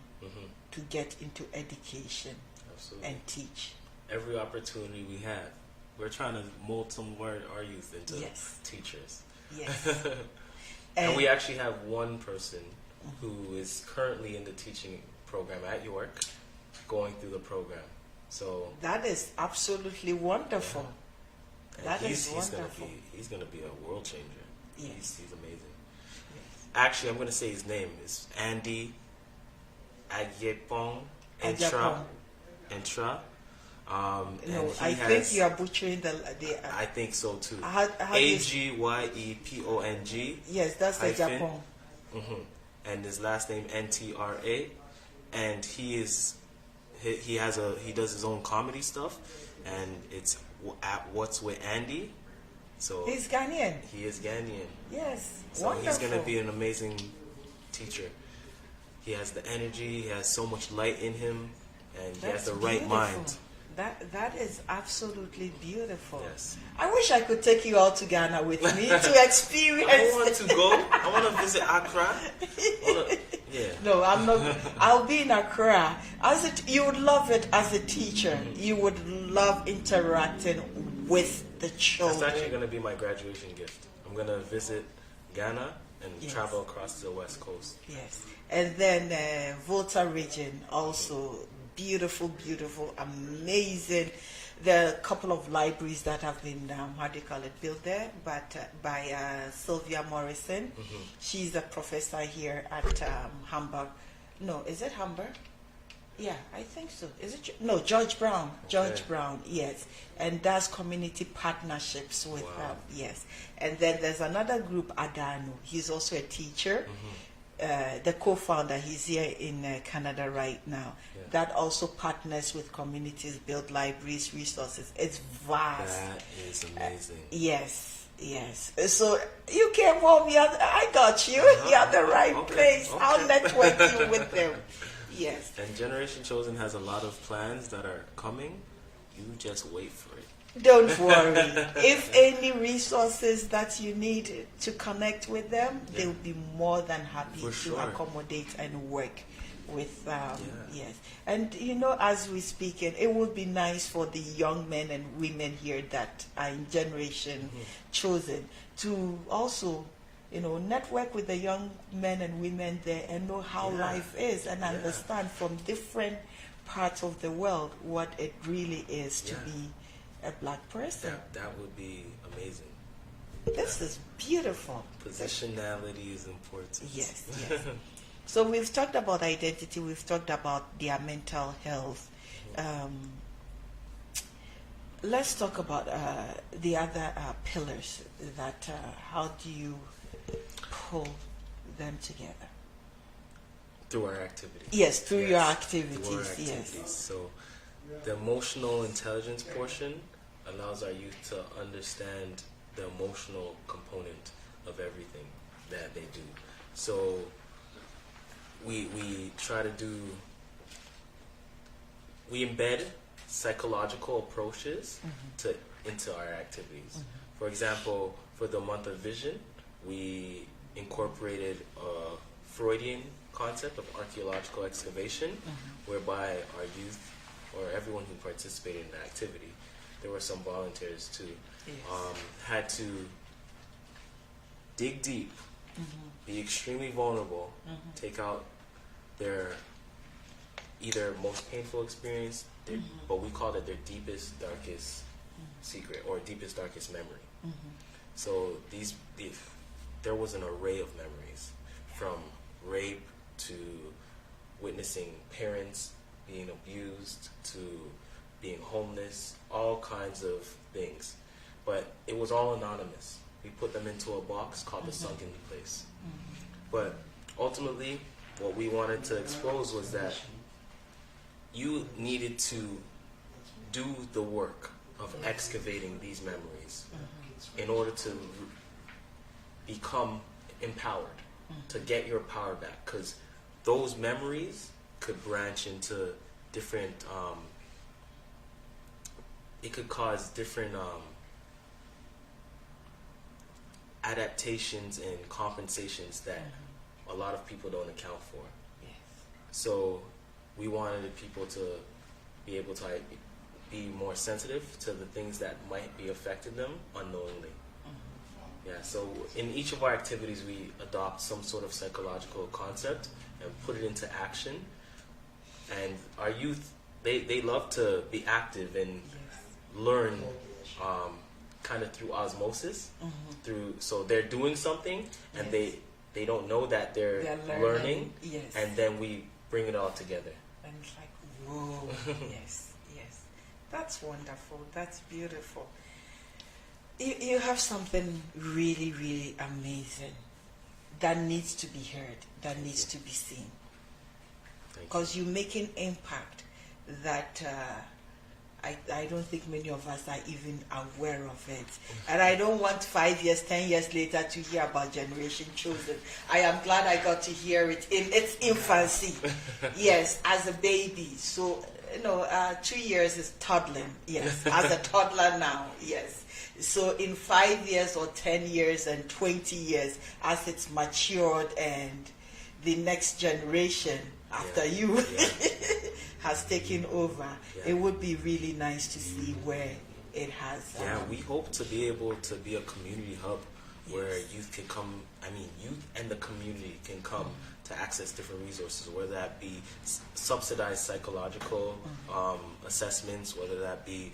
to get into education. Absolutely. And teach. Every opportunity we have, we're trying to mold some of our youth into teachers. Yes. And we actually have one person who is currently in the teaching program at York, going through the program. So that is absolutely wonderful. And That he's is wonderful. He's gonna be a world changer. Yes. He's amazing. Yes. Actually, I'm gonna say his name is Andy Agyepong Agyepong. Entra. No, I think you are butchering the. I think so too. How do you- Agyepong. Yes, that's the hyphen, Japan. And his last name Ntra, and he does his own comedy stuff, and it's at What's with Andy. So He's Ghanaian. he is Ghanaian. Yes, So wonderful. he's gonna be an amazing teacher. He has the energy. He has so much light in him, and he has That's the right beautiful. mind. That is absolutely beautiful. Yes. I wish I could take you all to Ghana with me to experience. I want to go. I want to visit Accra. Yeah. No, I'm not. I'll be in Accra. You would love it as a teacher. You would love interacting with the children. That's actually going to be my graduation gift. I'm going to visit Ghana and Yes. travel across the West Coast. Yes, and then Volta region also beautiful, beautiful, amazing. There are a couple of libraries that have been built there, but by Sylvia Morrison. She's a professor here at Hamburg. No, is it Hamburg? Yeah, I think so. Is it? No, George Brown. George Okay. Brown, yes. And does community partnerships with Wow. yes. And then there's another group, Adano. He's also a teacher. The co-founder, he's here in Canada right now. Yeah. That also partners with communities, build libraries, resources. It's vast. That is amazing. Yes, yes. So you came home. I got you. You're at the right Okay, place. okay. I'll network you with them. Yes. And Generation Chosen has a lot of plans that are coming. You just wait for it. Don't worry. If any resources that you need to connect with them, they'll be more than happy For to sure. accommodate and work with Yeah. yes. And as we speak, it would be nice for the young men and women here that are in Generation Chosen to also network with the young men and women there and know how Yeah. life is and Yeah. understand from different parts of the world what it really is to Yeah. be a black person. That would be amazing. This is beautiful. Positionality is important. Yes, yes. So we've talked about identity, we've talked about their mental health. Let's talk about the other pillars that, how do you pull them together? Through our activities. Yes, through your Yes, activities, through our activities. yes. So the emotional intelligence portion allows our youth to understand the emotional component of everything that they do. So we try to we embed psychological approaches into our activities. For example, for the month of vision, we incorporated a Freudian concept of archaeological excavation, whereby our youth or everyone who participated in the activity, there were some volunteers too, Yes. had to dig deep, be extremely vulnerable, take out their either most painful experience, but we call it their deepest, darkest secret or deepest, darkest memory. So there was an array of memories, from rape to witnessing parents being abused to being homeless, all kinds of things. But it was all anonymous. We put them into a box called the sunken place. But ultimately, what we wanted to expose was that you needed to do the work of excavating these memories in order to become empowered, to get your power back, because those memories could branch into different it could cause different adaptations and compensations that a lot of people don't account for. Yes. So we wanted people to be able to be more sensitive to the things that might be affecting them unknowingly. Yeah, so in each of our activities we adopt some sort of psychological concept and put it into action. And our youth, they love to be active and learn kind of through osmosis, so they're doing something and they don't know that they're learning, and then we bring it all together. And it's like, whoa, yes, yes. That's wonderful. That's beautiful. You have something really, really amazing that needs to be heard, that needs to be seen. Because you make an impact that I don't think many of us are even aware of it. And I don't want 5 years, 10 years later to hear about Generation Chosen. I am glad I got to hear it in its infancy. Yes, as a baby. So, 2 years is toddling. Yes, as a toddler now. Yes. So in 5 years or 10 years and 20 years, as it's matured and the next generation after you has taken over, it would be really nice to see where it has. We hope to be able to be a community hub where youth can come, youth and the community can come to access different resources, whether that be subsidized psychological assessments, whether that be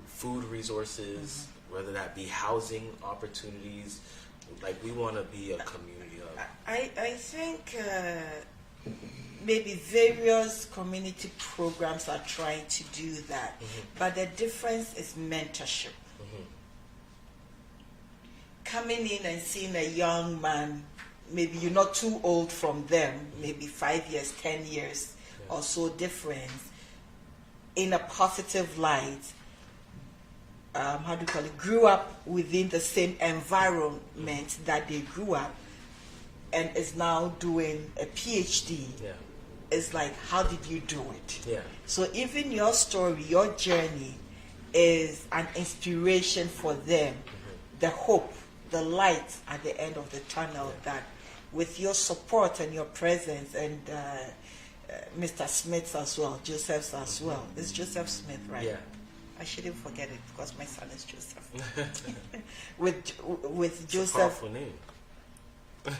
food resources, whether that be housing opportunities. Like, we want to be a community hub. I think maybe various community programs are trying to do that, but the difference is mentorship. Coming in and seeing a young man, maybe you're not too old from them, maybe 5 years, 10 years or so difference, in a positive light, grew up within the same environment that they grew up, and is now doing a PhD. It's like, how did you do it? So even your story, your journey is an inspiration for them, the hope, the light at the end of the tunnel, that with your support and your presence, and Mr. Smith's as well, Joseph's as well. It's Joseph Smith, right? I shouldn't forget it because my son is Joseph. with Joseph. It's a powerful name.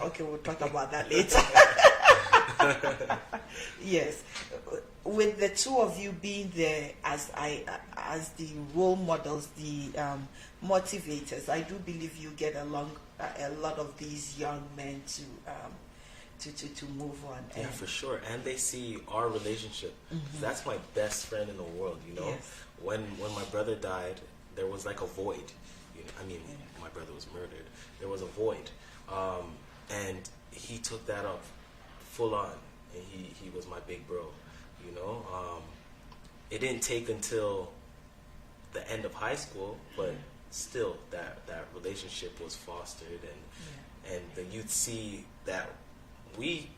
Okay, we'll talk about that later. Yes, with the two of you being there as the role models, the motivators, I do believe you get along a lot of these young men to move on. Yeah, for sure. And they see our relationship. That's my best friend in the world. When my brother died, there was like a void. My brother was murdered. There was a void, and he took that up full on, and he was my big bro. It didn't take until the end of high school, but still that relationship was fostered, and the youth see that we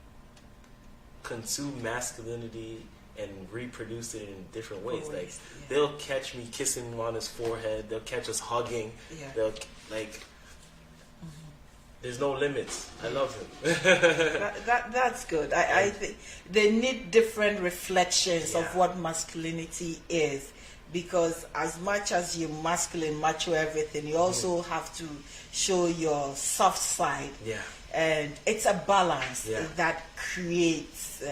consume masculinity and reproduce it in different ways. They'll catch me kissing him on his forehead. They'll catch us hugging. They'll there's no limits. I love him. That's good. I think they need different reflections of what masculinity is, because as much as you're masculine, macho, everything, you also have to show your soft side. And it's a balance that creates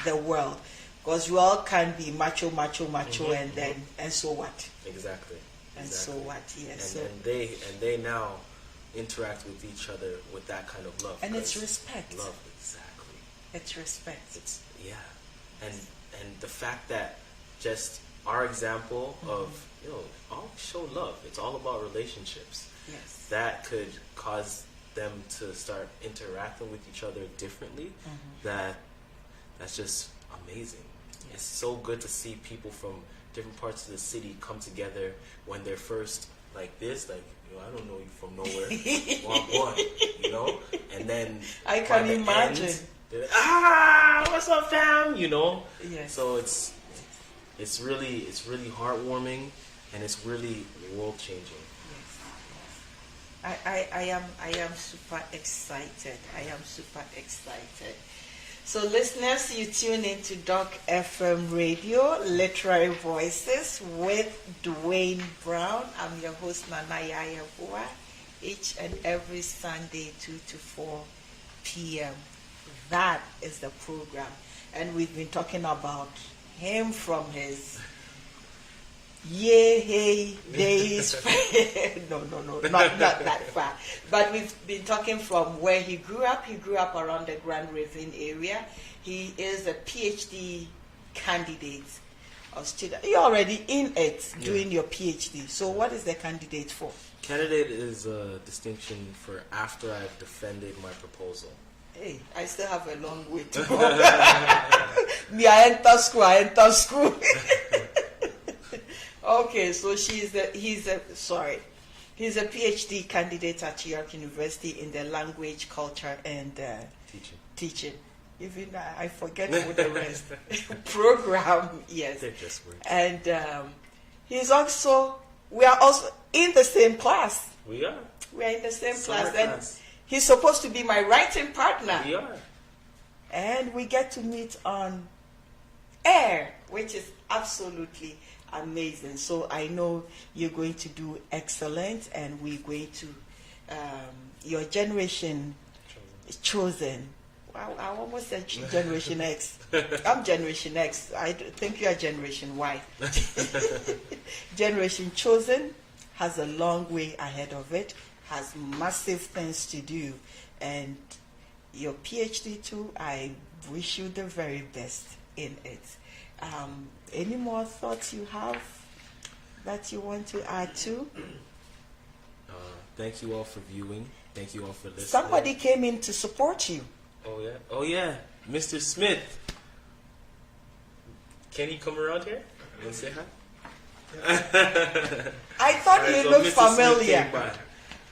the world. Because you all can be macho, and so what? Exactly. And so what? Yes. And they now interact with each other with that kind of love. And it's respect. Love, exactly. It's respect. And the fact that just our example of I'll show love. It's all about relationships. Yes. That could cause them to start interacting with each other differently. That's just amazing. It's so good to see people from different parts of the city come together when they're first like this, I don't know you from nowhere, one, and then I can imagine. End, they're like, what's up, fam? Yes. So it's really heartwarming, and it's really world changing. Yes. I am super excited. So listeners, you tune into Dorc FM Radio, Literary Voices with Dwayne Brown. I'm your host, Yaa Yeboah, each and every Sunday, 2 to 4 p.m. That is the program. And we've been talking about him from his Yea, hey, days. No, not that far. But we've been talking from where he grew up. He grew up around the Grand Ravine area. He is a PhD candidate or student. You're already in it doing your PhD. So what is the candidate for? Candidate is a distinction for after I've defended my proposal. Hey, I still have a long way to go. Me, I enter school. Okay, so he's a PhD candidate at York University in the language, culture, and teaching. Even I forget what the rest program. Yes, They're just words. And we are also in the same class. We are. We are in the same Summer class, and class. he's supposed to be my writing partner. We are. And we get to meet on air, which is absolutely amazing. So I know you're going to do excellent, and we're going to your generation chosen. I almost said Generation X. I'm Generation X. I think you are Generation Y. Generation Chosen has a long way ahead of it, has massive things to do, and your PhD too, I wish you the very best in it. Any more thoughts you have that you want to add to? Thank you all for viewing. Thank you all for listening. Somebody came in to support you. Oh yeah, Mr. Smith. Can he come around here and say hi? I thought he looked familiar.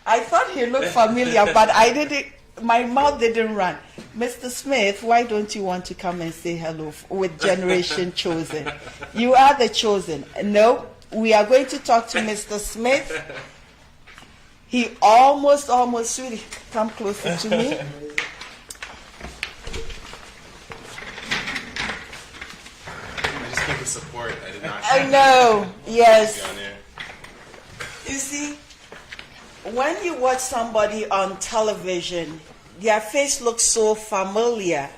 I thought he looked familiar, but I didn't. My mouth didn't run. Mr. Smith, why don't you want to come and say hello with Generation Chosen? You are the chosen. No, we are going to talk to Mr. Smith. He almost really come closer to me. Support. I did not. I know. Yes. Down there. You see, when you watch somebody on television, their face looks so familiar.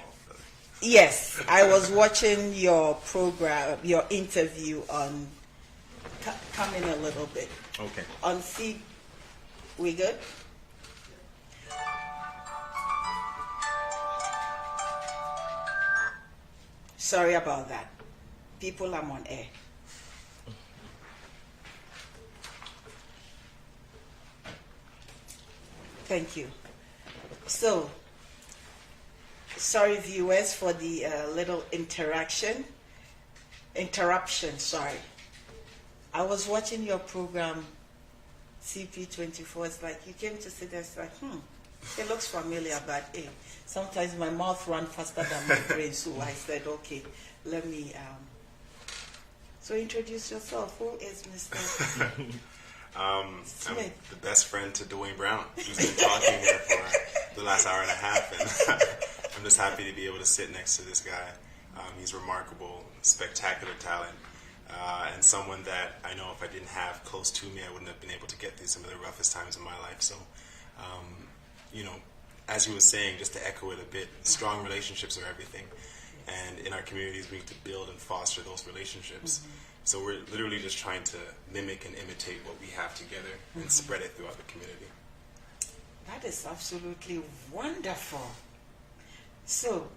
Yes, I was watching your program, your interview on. Come in a little bit. Okay. On feed. We good? Sorry about that. People, I'm on air. Thank you. So, sorry viewers for the little interruption, sorry. I was watching your program, CP24. It's like, you came to see this, like, it looks familiar, but sometimes my mouth runs faster than my brain, so I said, okay, let me... So introduce yourself. Who is Mr. I'm Smith? the best friend to Dwayne Brown, who's been talking here for the last hour and a half, and I'm just happy to be able to sit next to this guy. He's remarkable, spectacular talent, and someone that I know if I didn't have close to me, I wouldn't have been able to get through some of the roughest times in my life. So, as he was saying, just to echo it a bit, strong relationships are everything. And in our communities, we need to build and foster those relationships. Mm-hmm. So we're literally just trying to mimic and imitate what we have together and spread it throughout the community. That is absolutely wonderful. So,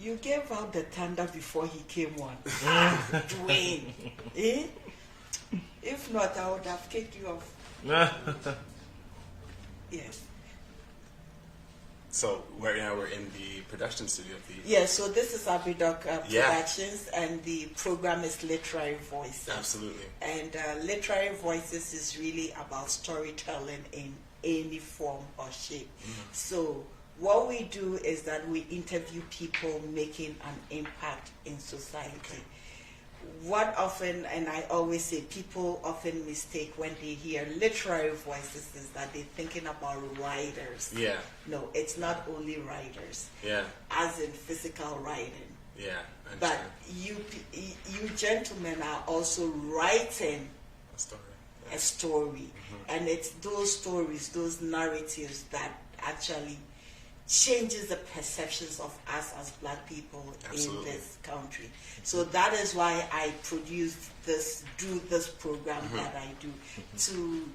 you gave out the thunder before he came on. Dwayne. If not, I would have kicked you off. Yes. So right now we're in the production studio of the... Yes, so this is Abidoc Productions, and the program is Literary Voices. Absolutely. And Literary Voices is really about storytelling in any form or shape. Mm-hmm. So what we do is that we interview people making an impact in society. Okay. What often, and I always say, people often mistake when they hear literary voices is that they're thinking about writers. Yeah. No, it's not only writers. Yeah. As in physical writing. Yeah. But you gentlemen are also writing a story. Yeah. A story. Mm-hmm. And it's those stories, those narratives that actually changes the perceptions of us as black people Absolutely. in this country. So that is why I do this program that I do, to,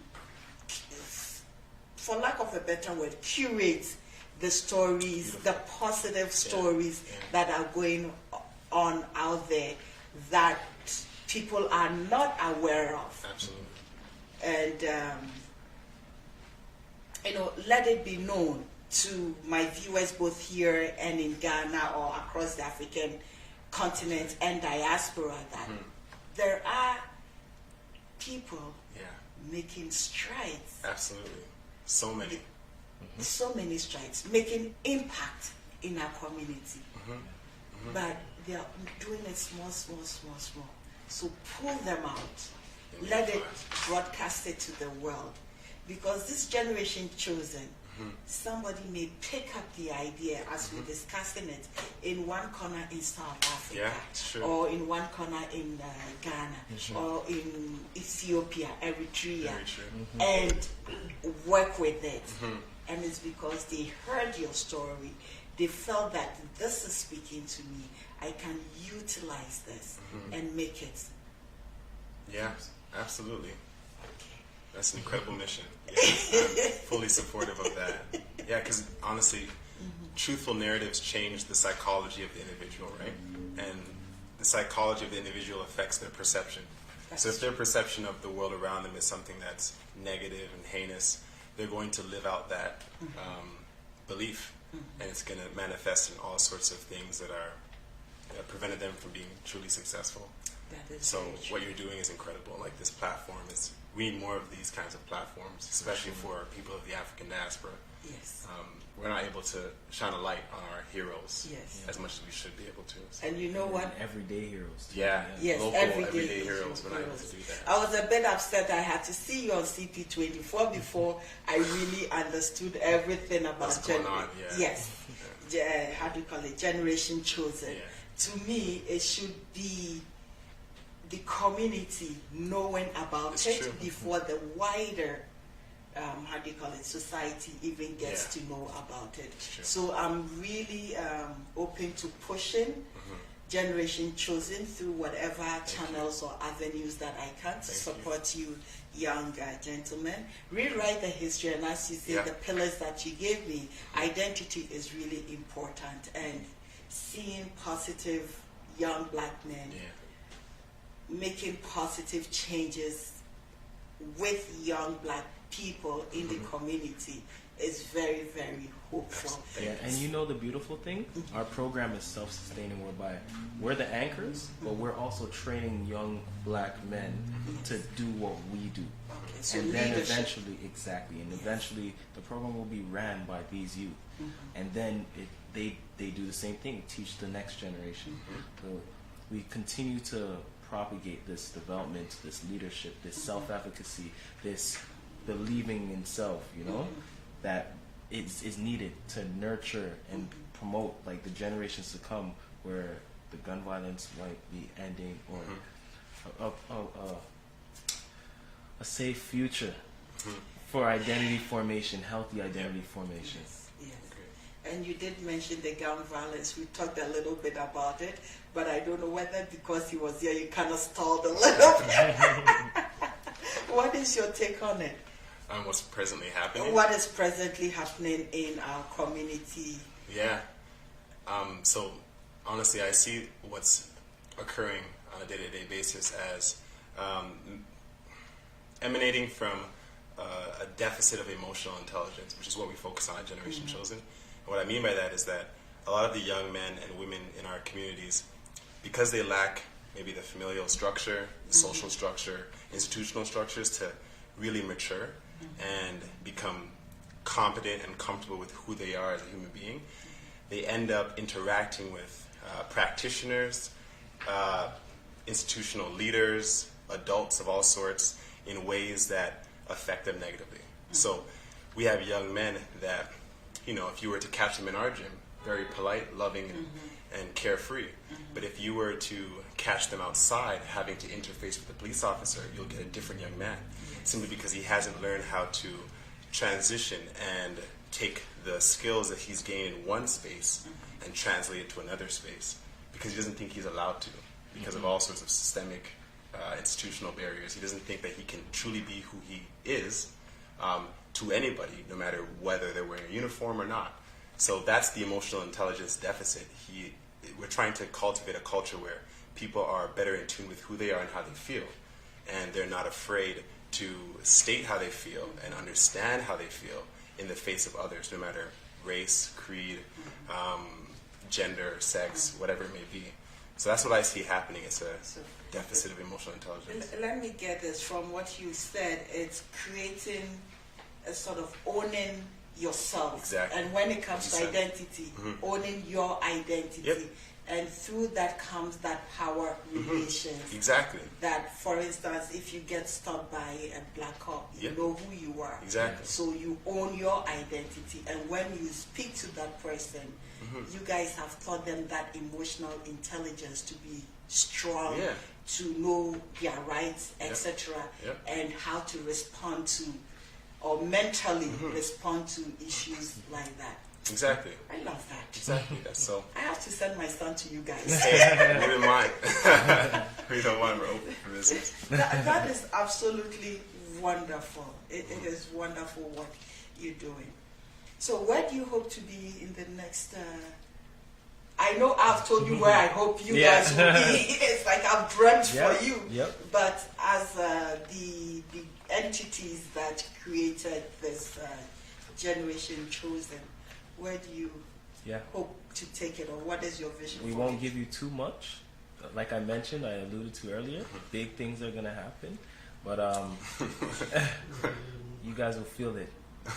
for lack of a better word, curate the stories, the positive stories that are going on out there that people are not aware of. Absolutely. And let it be known to my viewers both here and in Ghana or across the African continent and diaspora that there are people making strides. Absolutely. So many. So many strides, making impact in our community. But they are doing it small. So pull them out. Let it broadcast it to the world. Because this generation chosen, somebody may pick up the idea as we're discussing it in one corner in South Africa, or in one corner in Ghana, or in Ethiopia, Eritrea, and work with it. And it's because they heard your story, they felt that this is speaking to me, I can utilize this and make it. Yeah, absolutely. That's an incredible mission. Yes, I'm fully supportive of that. Yeah, because honestly, truthful narratives change the psychology of the individual, right? And the psychology of the individual affects their perception. So if their perception of the world around them is something that's negative and heinous, they're going to live out that belief, and it's going to manifest in all sorts of things that prevented them from being truly successful. So what you're doing is incredible. Like, this platform is, we need more of these kinds of platforms, especially for people of the African diaspora. Yes. We're not able to shine a light on our heroes as much as we should be able to. So. And you know what? Everyday heroes. Yeah. Yes, local everyday heroes. We're not able to do that. I was a bit upset I had to see you on CP24 before I really understood everything about what's going on. Yes. How do you call it? Generation Chosen. To me, it should be the community knowing about it before the wider, how do you call it, society even gets to know about it. So I'm really open to pushing Generation Chosen through whatever channels or avenues that I can to support you young gentlemen. Rewrite the history, and as you say, the pillars that you gave me, identity is really important, and seeing positive young black men making positive changes with young black people in the community is very, very hopeful. Yeah, and you know the beautiful thing? Our program is self-sustaining, whereby we're the anchors, but we're also training young black men to do what we do. Okay, so and then leadership. eventually the program will be ran by these youth. And then they do the same thing, teach the next generation. So we continue to propagate this development, this leadership, this self-efficacy, this believing in self, that is needed to nurture and promote like the generations to come, where the gun violence might be ending, or a safe future for identity formation, healthy identity formation. Yes. And you did mention the gun violence. We talked a little bit about it, but I don't know whether because he was here you kind of stalled a little bit. What is your take on it? What's presently happening? What is presently happening in our community? Yeah. So honestly, I see what's occurring on a day-to-day basis as emanating from a deficit of emotional intelligence, which is what we focus on at Generation Chosen. And what I mean by that is that a lot of the young men and women in our communities, because they lack maybe the familial structure, the social structure, institutional structures to really mature and become competent and comfortable with who they are as a human being, they end up interacting with practitioners, institutional leaders, adults of all sorts, in ways that affect them negatively. So we have young men that, if you were to catch them in our gym, very polite, loving, and carefree. But if you were to catch them outside having to interface with a police officer, you'll get a different young man, simply because he hasn't learned how to transition and take the skills that he's gained in one space and translate it to another space, because he doesn't think he's allowed to, because of all sorts of systemic institutional barriers. He doesn't think that he can truly be who he is to anybody, no matter whether they're wearing a uniform or not. So that's the emotional intelligence deficit. We're trying to cultivate a culture where people are better in tune with who they are and how they feel, and they're not afraid to state how they feel and understand how they feel in the face of others, no matter race, creed, gender, sex, whatever it may be. So that's what I see happening. It's a deficit of emotional intelligence. Let me get this from what you said. It's creating a sort of owning yourself. Exactly. And when it comes to identity, owning your identity. Yep. And through that comes that power relations. Exactly. That, for instance, if you get stopped by a black cop, you know who you are. Exactly. So you own your identity. And when you speak to that person, you guys have taught them that emotional intelligence to be strong, to know their rights, etc., and how to respond to, or mentally respond to issues like that. Exactly. I love that. Exactly. That's so. I have to send my son to you guys. Hey, never mind. We don't want him to open for business. That is absolutely wonderful. It is wonderful what you're doing. So where do you hope to be in the next... I know I've told you where I hope you guys will be. It's like I've dreamt for you. But as the entities that created this Generation Chosen, where do you hope to take it, or what is your vision? We won't give you too much. Like I mentioned, I alluded to earlier, big things are going to happen. But you guys will feel it.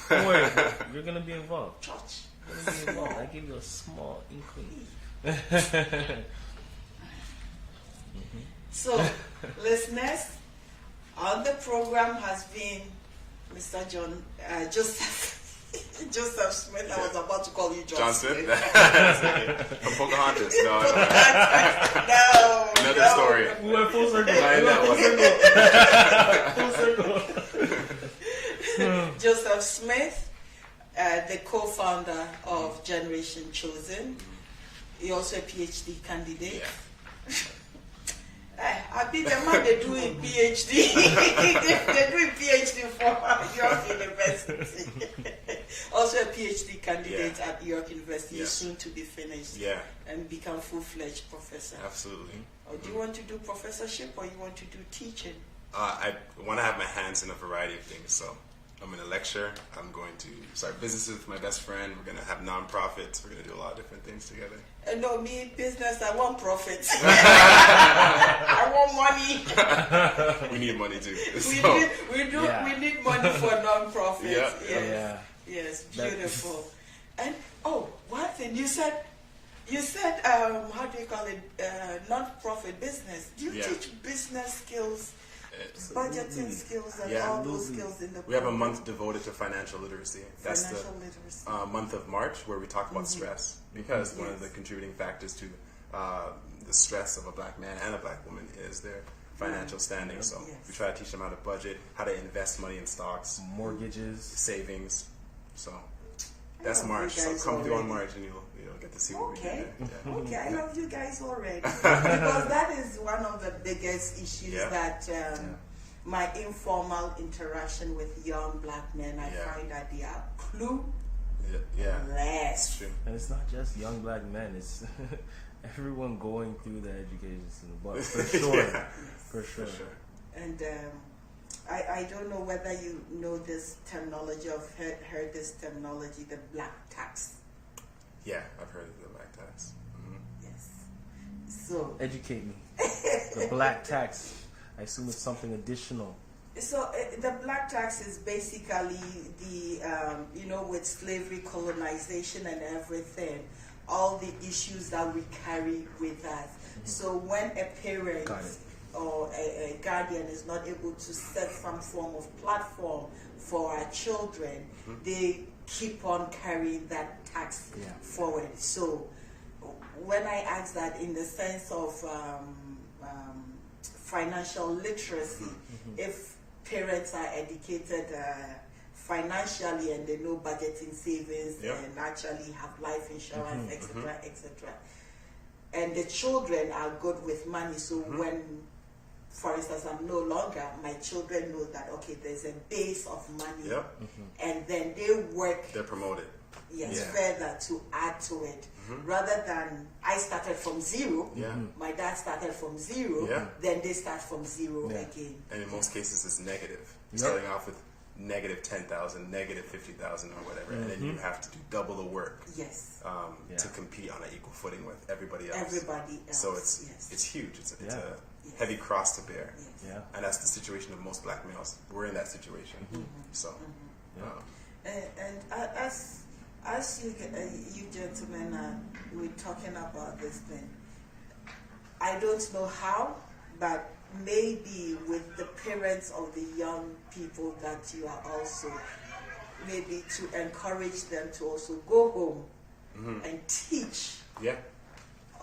Don't worry, you're going to be involved. Church. You're gonna be involved. I give you a small inkling. So, listeners, on the program has been Mr. Joseph Smith. I was about to call you John Smith. From Pocahontas. No. Another story. We went full circle. Full circle. Joseph Smith, the co-founder of Generation Chosen. He's also a PhD candidate. I think the man they're doing PhD. They're doing PhD from York University. Also a PhD candidate at York University, soon to be finished and become full-fledged professor. Absolutely. Or do you want to do professorship, or you want to do teaching? I want to have my hands in a variety of things. So I'm going to lecture. I'm going to start businesses with my best friend. We're going to have nonprofits. We're going to do a lot of different things together. No, me, business, I want profits. I want money. We need money too. We need money for nonprofits. Yes, beautiful. And one thing you said, how do you call it? Non-profit business. Do you teach business skills? Budgeting skills and all those skills in the We have a month devoted to financial literacy. That's the month of March, where we talk about stress, because one of the contributing factors to the stress of a black man and a black woman is their financial standing. So we try to teach them how to budget, how to invest money in stocks, mortgages, savings. So that's March. So come through on March and you'll get to see what we do there. Okay, I love you guys already. Because that is one of the biggest issues that my informal interaction with young black men, I find that they are clueless. That's true. And it's not just young black men, it's everyone going through the education system, but for sure. And I don't know whether you know this terminology, or heard this terminology, the black tax. Yeah, I've heard of the black tax. Yes. So educate me. The black tax. I assume it's something additional. So the black tax is basically the with slavery, colonization, and everything, all the issues that we carry with us. So when a parent or a guardian is not able to set some form of platform for our children, they keep on carrying that tax forward. So when I ask that in the sense of financial literacy, if parents are educated financially, and they know budgeting, savings, Yep. and actually have life insurance, etc., etc. And the children are good with money, so when, for instance, I'm no longer, my children know that, okay, there's a base of money, Yep. and then they work, They're promoted. yes, Yeah. further to add to it, rather than I started from zero, Yeah. my dad started from zero, Yeah. then they start from zero Yeah. again. And in most cases, it's negative. You're Yep. starting off with negative 10,000, negative 50,000, or whatever, and then you have to do double the work Yes, Yeah. to compete on an equal footing with everybody else. everybody else. So it's yes. it's huge. It's Yeah. a Yes. heavy cross to bear, Yes. Yeah. and that's the situation of most black males. We're in that situation. So, And as you gentlemen we're talking about this thing, I don't know how, but maybe with the parents of the young people that you are also, maybe to encourage them to also go home and teach, yeah,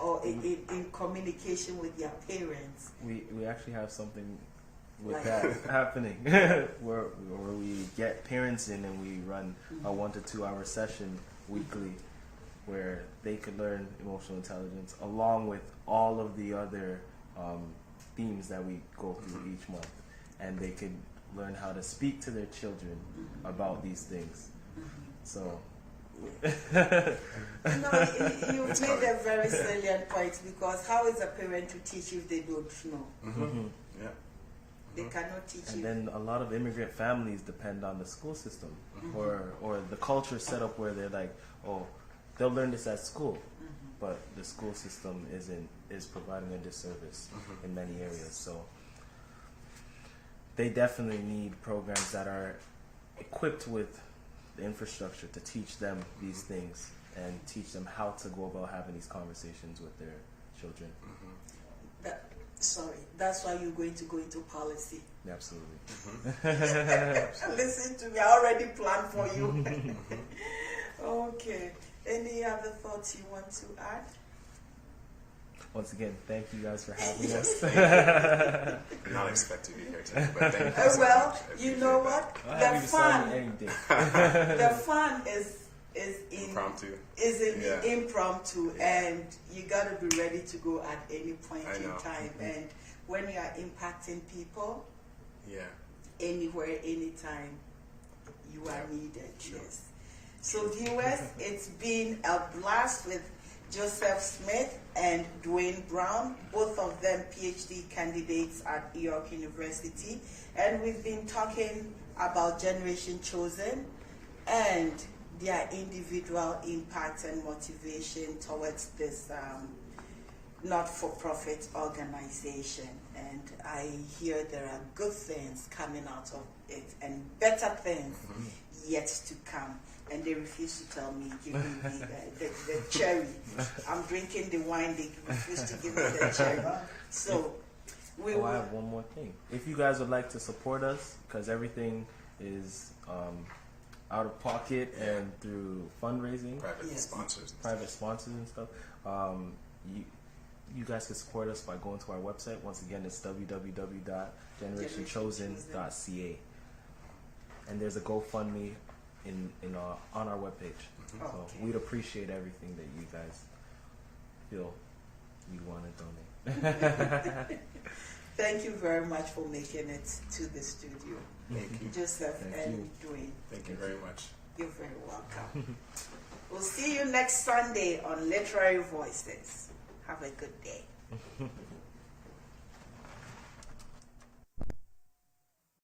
or in communication with their parents. We actually have something with Like- that happening where we get parents in and we run a 1 to 2 hour session weekly where they could learn emotional intelligence along with all of the other themes that we go through each month, and they could learn how to speak to their children about these things. So No, you've made a very salient point, because how is a parent to teach if they don't know? yeah, They cannot teach and you. then a lot of immigrant families depend on the school system or the culture set up where they're like, oh, they'll learn this at school, but the school system is providing a disservice in many areas. So they definitely need programs that are equipped with the infrastructure to teach them these things and teach them how to go about having these conversations with their children. That's why you're going to go into policy. Absolutely. Listen to me, I already planned for you. Okay. Any other thoughts you want to add? Once again, thank you guys for having us. I'm not expected to be here today, but thank you so Well, much. I you appreciate know that. what? I'll have you The sign fun, any day. the fun is in Impromptu. the impromptu, and you got to be ready to go at any point I in know. time. And when you are impacting people, Yeah. anywhere, anytime, you are Yeah. needed. Sure. Yes. So viewers, it's been a blast with Joseph Smith and Dwayne Brown, both of them PhD candidates at York University, and we've been talking about Generation Chosen and their individual impact and motivation towards this not-for-profit organization. And I hear there are good things coming out of it and better things yet to come. And they refuse to tell me, give me the cherry. I'm drinking the wine, they refuse to give me the cherry. So we I will. have one more thing. If you guys would like to support us, because everything is out of pocket and through fundraising, Private Yes. sponsors. private sponsors and stuff, you guys can support us by going to our website. Once again, it's www.generationchosen.ca, and there's a GoFundMe on our webpage. So Okay. we'd appreciate everything that you guys feel you want to donate. Thank you very much for making it to the studio. Thank you. Joseph Thank and Dwayne. Thank you very much. You're very welcome. We'll see you next Sunday on Literary Voices. Have a good day.